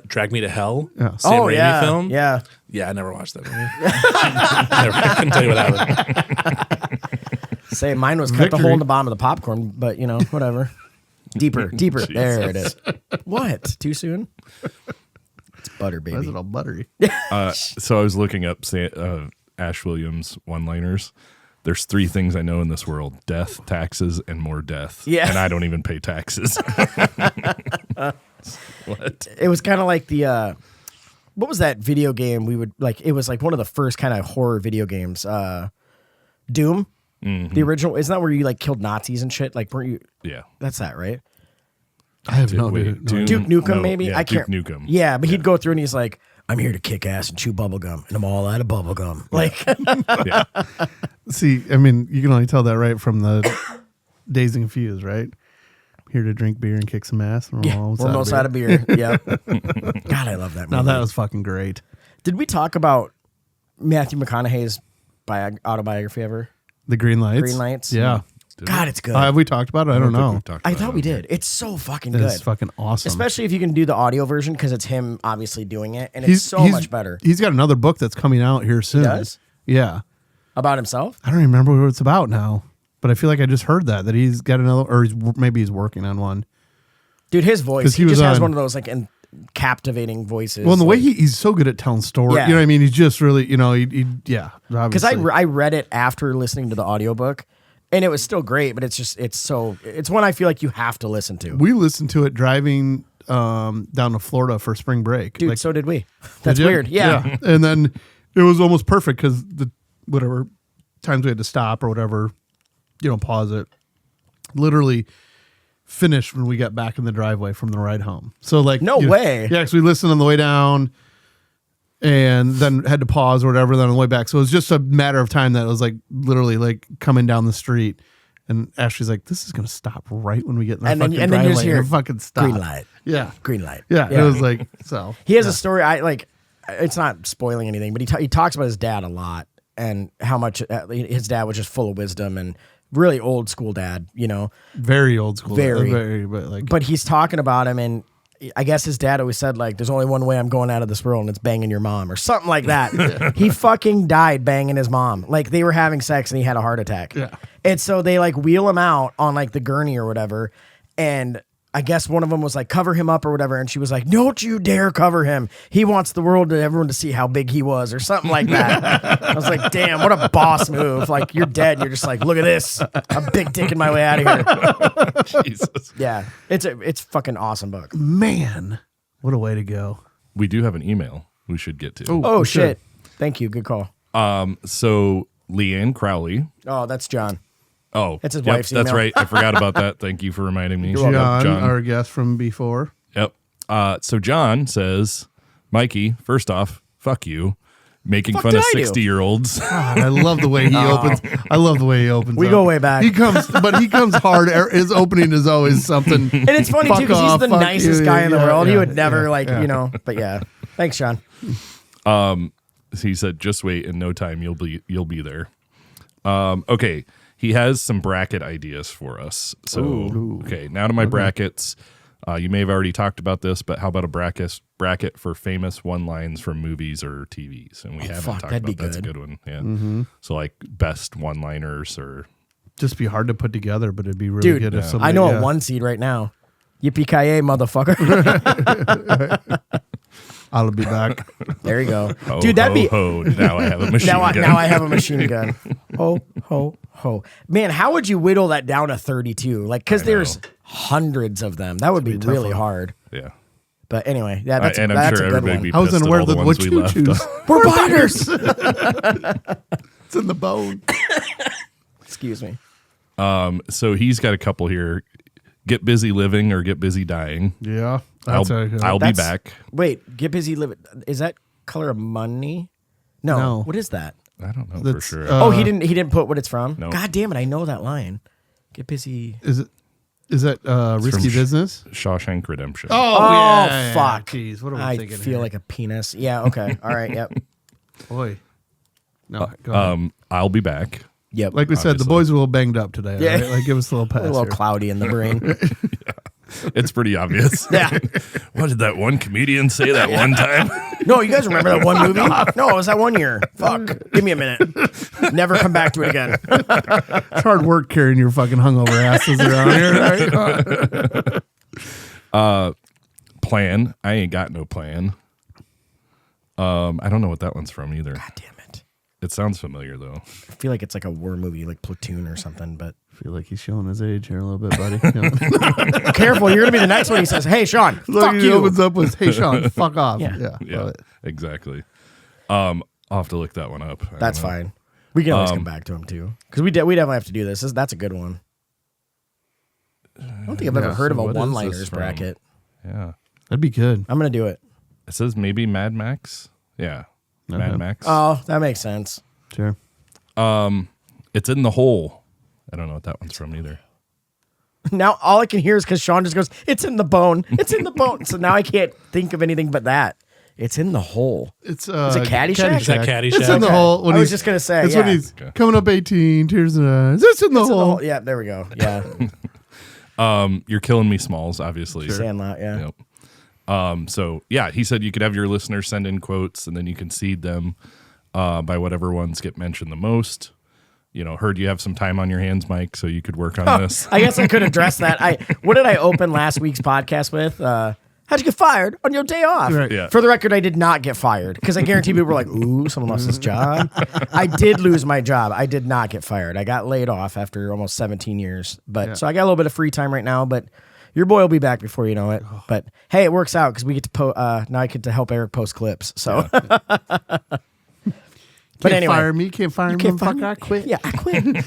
Drag Me to Hell, Yeah. Sam oh Raimi yeah, film. yeah. Yeah, I never watched that movie. I couldn't tell you what happened. Say mine was cut the hole in the bottom of the popcorn, but you know whatever. Deeper. There it is. What? Too soon? It's butter, Why is baby. it all buttery? So I was looking up Ash Williams one-liners. There's 3 things I know in this world: death, taxes, and more death. Yeah. And I don't even pay taxes. What? It was kind of like the what was that video game we would like? It was like one of the first kind of horror video games. Doom, the original. Isn't that where you like killed Nazis and shit? Like, weren't you? Yeah. That's that, right? I have no Wait, idea. Doom? Duke Nukem, No, maybe. yeah, I can't. Duke Nukem. Yeah, but he'd go through and he's like, "I'm here to kick ass and chew bubble gum, and I'm all out of bubble gum." Like, Yeah. See, I mean, you can only tell that right from the Dazed and Confused, right? Here to drink beer and kick some ass. And yeah, we're almost out of beer. Yeah. God, I love that movie. Now that was fucking great. Did we talk about Matthew McConaughey's autobiography ever? The Green Lights. Green Lights? Yeah. God, it's good. Have we talked about it? I don't think know. we've talked I about thought it we on here. did. It's so fucking It good. is fucking awesome. Especially if you can do the audio version because it's him obviously doing it, and it's so much better. He's got another book that's coming out here soon. does? Yeah. About himself? I don't even remember what it's about now, but I feel like I just heard that he's got another, or maybe he's working on one. Dude, his voice, 'Cause he he just was has on- one of those like captivating voices. Well, and the way like, he's so good at telling stories, Yeah. you know what I mean? He's just really, yeah. because Obviously. I read it after listening to the audiobook, and it was still great, but it's one I feel like you have to listen to. We listened to it driving down to Florida for spring break. Dude, Like, so did we. That's did you? weird. Yeah. And then it was almost perfect because the whatever times we had to stop or whatever, pause it. Literally finished when we got back in the driveway from the ride home. So like, No way. Yeah, because we listened on the way down, and then had to pause or whatever. Then on the way back, so it was just a matter of time that it was like literally like coming down the street. And Ashley's like, "This is gonna stop right when we get in the And then- fucking and then you just driveway." hear And it fucking stop. Green light. Yeah, Green light. yeah. It was like so. He has a story. I like. It's not spoiling anything, but he talks about his dad a lot and how much his dad was just full of wisdom and really old school dad. Very old school. Very. but like But he's talking about him, and I guess his dad always said, like, there's only one way I'm going out of this world, and it's banging your mom or something like that. He fucking died banging his mom. Like, they were having sex and he had a heart attack. Yeah. And so they like wheel him out on like the gurney or whatever. And I guess one of them was like, cover him up or whatever. And she was like, don't you dare cover him. He wants the world to everyone to see how big he was or something like that. I was like, damn, what a boss move. Like, you're dead. You're just like, look at this. I'm big dicking my way out of here. Jesus. Yeah. It's fucking awesome book. Man, what a way to go. We do have an email we should get to. Oh, shit. Thank you. Good call. So Leanne Crowley. Oh, that's John. Oh, It's his yep, wife's that's email. right. I forgot about that. Thank you for reminding me. welcome. Yep, John, our guest from before. Yep. So John says, Mikey, first off, fuck you. Making Fuck fun did of I do? 60-year-olds. God, I love the way he opens. I love the way he opens. We up. go way back. He comes hard. His opening is always something. And it's funny, too, Fuck because he's off, the fuck nicest you, guy in the yeah, world. He yeah, would never, yeah. but yeah. Thanks, John. He said, just wait. In no time, you'll be there. Okay. He has some bracket ideas for us. So, okay, now to my brackets. You may have already talked about this, but how about a bracket for famous one-lines from movies or TVs? And we haven't fuck, talked that'd be about that's a good. good one. Yeah. So like best one-liners or Just be hard to put together, but it'd be really Dude, good if somebody. I know yeah. a one seed right now. Yippee-ki-yay, motherfucker. I'll be back. There you go. ho, Dude, that'd be... ho. Now I have a machine gun. Now I have a machine gun. Ho, ho, ho. Man, how would you whittle that down to 32? Like, because there's hundreds of them. That would be really hard. Yeah. But anyway, yeah, that's, And I'm that's sure a good everybody one. be I was pissed at unaware all the that ones what we you left. choose. We're biters. It's in the bone. Excuse me. So he's got a couple here. Get busy living or get busy dying. Yeah, I'll be That's- back. Wait, get busy living. Is that Color of Money? No. No. What is that? I don't know for That's, sure. Oh, he didn't put what it's from? No. God damn it, I know that line. Get busy. Is that risky from business? Shawshank Redemption. Oh, fuck. Jeez, what am I I thinking? feel here? like a penis. Yeah, okay. All right, yep. boy. No, go ahead. I'll be back. Yep. Like we said, the obviously. boys are a little banged up today. Yeah. Right? Like give us a little pass. a little here. cloudy in the brain. It's pretty obvious. Yeah. What did that one comedian say that one time? No, you guys remember that one movie? No, it was that one year. Fuck. Give me a minute. Never come back to it again. It's hard work carrying your fucking hungover asses around here. Right? Plan. I ain't got no plan. I don't know what that one's from either. God damn it. It sounds familiar though. I feel like it's like a war movie, like Platoon or something, but I feel like he's showing his age here a little bit, buddy. Yeah. careful. You're going to be the next one. He says, hey, Shaun, Look, fuck he you. opens up with, "Hey, Shaun, fuck off." Yeah. Yeah, Yeah, love it. exactly. I'll have to look that one up. I don't That's know. fine. We can always come back to him, too. Because we definitely have to do this. That's a good one. I don't think I've ever heard of a what is this one-liners from? bracket. Yeah. That'd be good. I'm going to do it. It says maybe Mad Max. Yeah. Mad Max. Oh, that makes sense. Sure. It's in the hole. I don't know what that one's from either. Now all I can hear is because Shaun just goes, it's in the bone. It's in the bone. So now I can't think of anything but that. It's in the hole. It's it Caddyshack? Is that Caddyshack? It's in the Okay. hole. When I was he's- just going to say, It's yeah. when he's Okay. coming up 18, tears in the eyes. It's in the It's in the hole. hole. Yeah, there we go. Yeah. You're killing me, Smalls, obviously. Sandlot, yeah. Yep. So yeah, he said you could have your listeners send in quotes and then you can seed them by whatever ones get mentioned the most. You know, heard you have some time on your hands, Mike, so you could work on this. I guess I could address that. What did I open last week's podcast with? How'd you get fired on your day off? Right. Yeah. For the record, I did not get fired because I guarantee people were like, ooh, someone lost his job. I did lose my job. I did not get fired. I got laid off after almost 17 years. But so I got a little bit of free time right now, but your boy will be back before you know it. But hey, it works out because we get to now I get to help Erik post clips. So But Can't anyway, fire me. Can't fire me. can't fire Motherfucker, me. I quit. Yeah, I quit.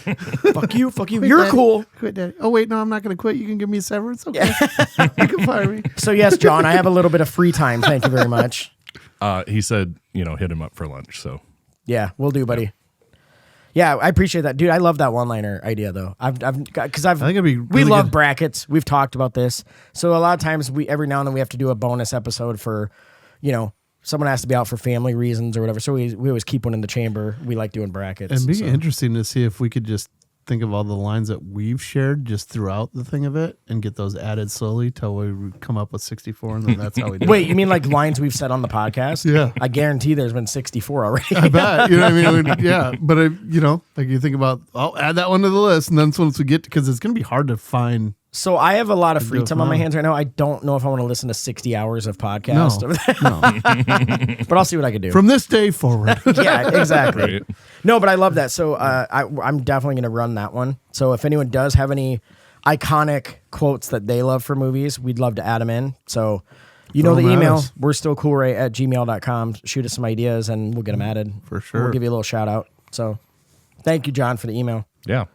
Fuck you. Fuck you. Quit, You're Daddy. cool. Quit, Daddy. Oh, wait, no, I'm not going to quit. You can give me a severance. Okay. You can fire me. So yes, John, I have a little bit of free time. Thank you very much. He said, hit him up for lunch. So Yeah, we'll do, buddy. Yeah, I appreciate that, dude. I love that one-liner idea, though. I think it'd be we really love good. brackets. We've talked about this, so a lot of times every now and then we have to do a bonus episode for, someone has to be out for family reasons or whatever. So we always keep one in the chamber. We like doing brackets. It'd be so. interesting to see if we could just think of all the lines that we've shared just throughout the thing of it and get those added slowly till we come up with 64, and then that's how we do Wait, it. you mean like lines we've said on the podcast? Yeah. I guarantee there's been 64 already. I bet. You know what I mean? Yeah. But, like you think about, I'll add that one to the list. And then once we get, because it's going to be hard to find. So I have a lot of free do it time on my from hands right now. I don't know if I want to listen to 60 hours of podcast. No. But I'll see what I can do. From this day forward. Yeah, exactly. Right. No, but I love that. So I'm definitely going to run that one. So if anyone does have any iconic quotes that they love for movies, we'd love to add them in. So you know Throw the 'em at email. us. We're still cool right at gmail.com. Shoot us some ideas and we'll get them added. For sure. We'll give you a little shout out. So thank you, John, for the email. Yeah.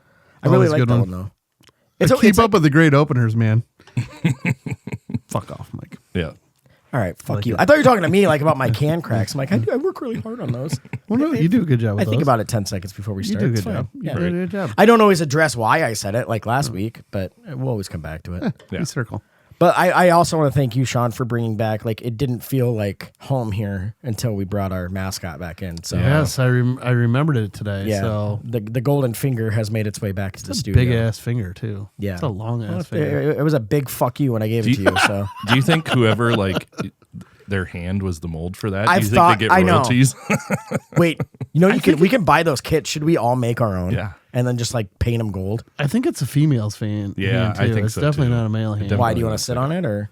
I really Always like good that one. one though. Keep up with the great openers, man. Fuck off, Mike. Yeah. All right, fuck like you. it. I thought you were talking to me like about my can cracks. I'm like, I work really hard on those. Well, no, you do a good job I with think those. about it 10 seconds before we You start. do a It's good fine. job. Yeah. You do a good job. I don't always address why I said it like last week, but we'll always come back to it. Yeah. You circle. But I also want to thank you, Shaun, for bringing back, like, it didn't feel like home here until we brought our mascot back in. So Yes, I remembered it today. yeah, So the golden finger has made its way back to the studio. big ass finger too. Yeah. It's a long Well, ass finger. it was a big fuck you when I gave it to you. So Do you think whoever like their hand was the mold for that? I've Do you thought- think they I get know. royalties? wait, we can buy those kits. Should we all make our own? Yeah. And then just like paint them gold. I think it's a female's fan. Yeah, hand, I too. think it's so, definitely too. not a male hand. Definitely. Why do you want to sit on it or?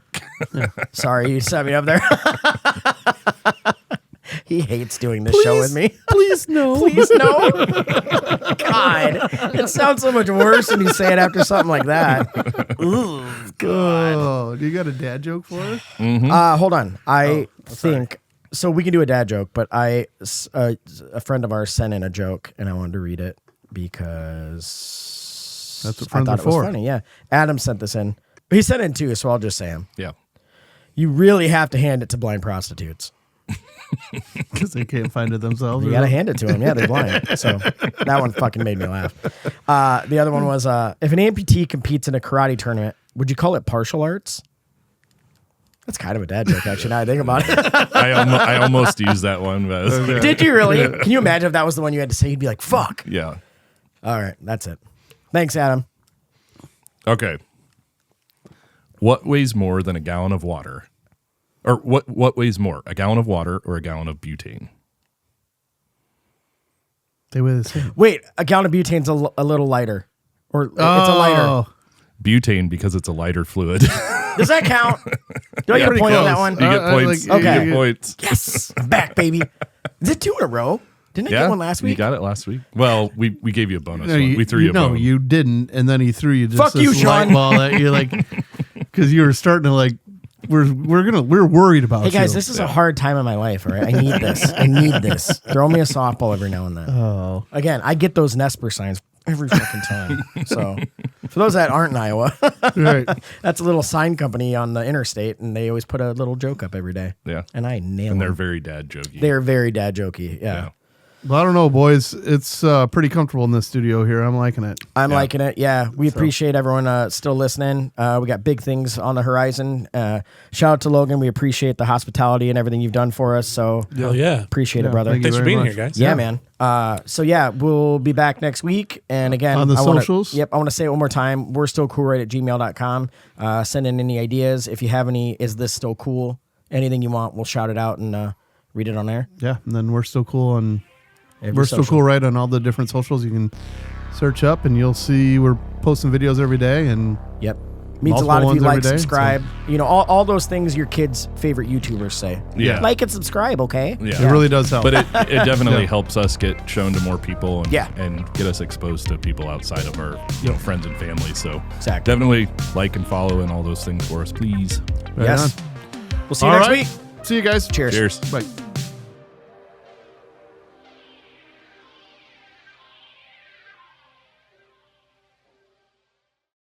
Sorry, you set me up there. He hates doing this show with me. Please no. Please no. God, it sounds so much worse when you say it after something like that. Ooh, God. Oh, do you got a dad joke for us? Hold on. I think so. We can do a dad joke, but a friend of ours sent in a joke, and I wanted to read it because That's what I friends thought are it was for. funny. Yeah, Adam sent this in. He sent it in too, so I'll just say him. Yeah. You really have to hand it to blind prostitutes. Because they can't find it themselves. You got to hand it to them. Yeah, they're blind. So that one fucking made me laugh. The other one was, if an amputee competes in a karate tournament, would you call it partial arts? That's kind of a dad joke, actually, now I think about it. I almost used that one, but I was like, Did you really? Can you imagine if that was the one you had to say? You'd be like, fuck. yeah. All right, that's it. Thanks, Adam. Okay. What weighs more than a gallon of water? Or what weighs more, a gallon of water or a gallon of butane? They weigh the same. Wait, a gallon of butane's a little lighter. Or it's a lighter. Butane because it's a lighter fluid. Does that count? Do I get a pretty point on that close. one? You get points. like- You Okay. get points. Yes. I'm back, baby. Is it 2 in a row? Didn't I Yeah, get one last you week? got it last week. Well, we gave you a bonus No, one. We threw you a no, bone. you didn't, and then he threw you just Fuck this you, light Shaun. ball that you like because you were starting to like we're worried about Hey guys, you. this is a hard time in my life, all right? I need this. I need this. Throw me a softball every now and then. Oh, Again, I get those Nesper signs every fucking time. So, for those that aren't in Iowa, right. that's a little sign company on the interstate, and they always put a little joke up every day. Yeah. And I nail And they're them. very dad jokey. They're very dad jokey. Yeah. Well, I don't know, boys. It's pretty comfortable in this studio here. I'm liking it. I'm liking it. Yeah. We appreciate everyone still listening. We got big things on the horizon. Shout out to Logan. We appreciate the hospitality and everything you've done for us. So, Hell yeah. appreciate it, Yeah, brother. thank you Thanks for very being much. here, guys. Yeah, man. So yeah, we'll be back next week. And again, On the I wanna- socials? Yep. I want to say it one more time. We're still cool right at gmail.com. Send in any ideas. If you have any, is this still cool? Anything you want, we'll shout it out and read it on there. Yeah, and then we're still cool on. Every We're still social. cool right on all the different socials. You can search up, and you'll see we're posting videos every day. And Yep. Means a lot Multiple if you ones like, every day, subscribe. You know, all those things your kids' favorite YouTubers say. Yeah. Like and subscribe, okay? Yeah. it really does help. But it definitely Yeah. helps us get shown to more people and, Yeah. and get us exposed to people outside of our friends and family. So Exactly. definitely like and follow and all those things for us, please. Right Yes. on. We'll see you All next right. week. See you guys. Cheers. Cheers. Bye.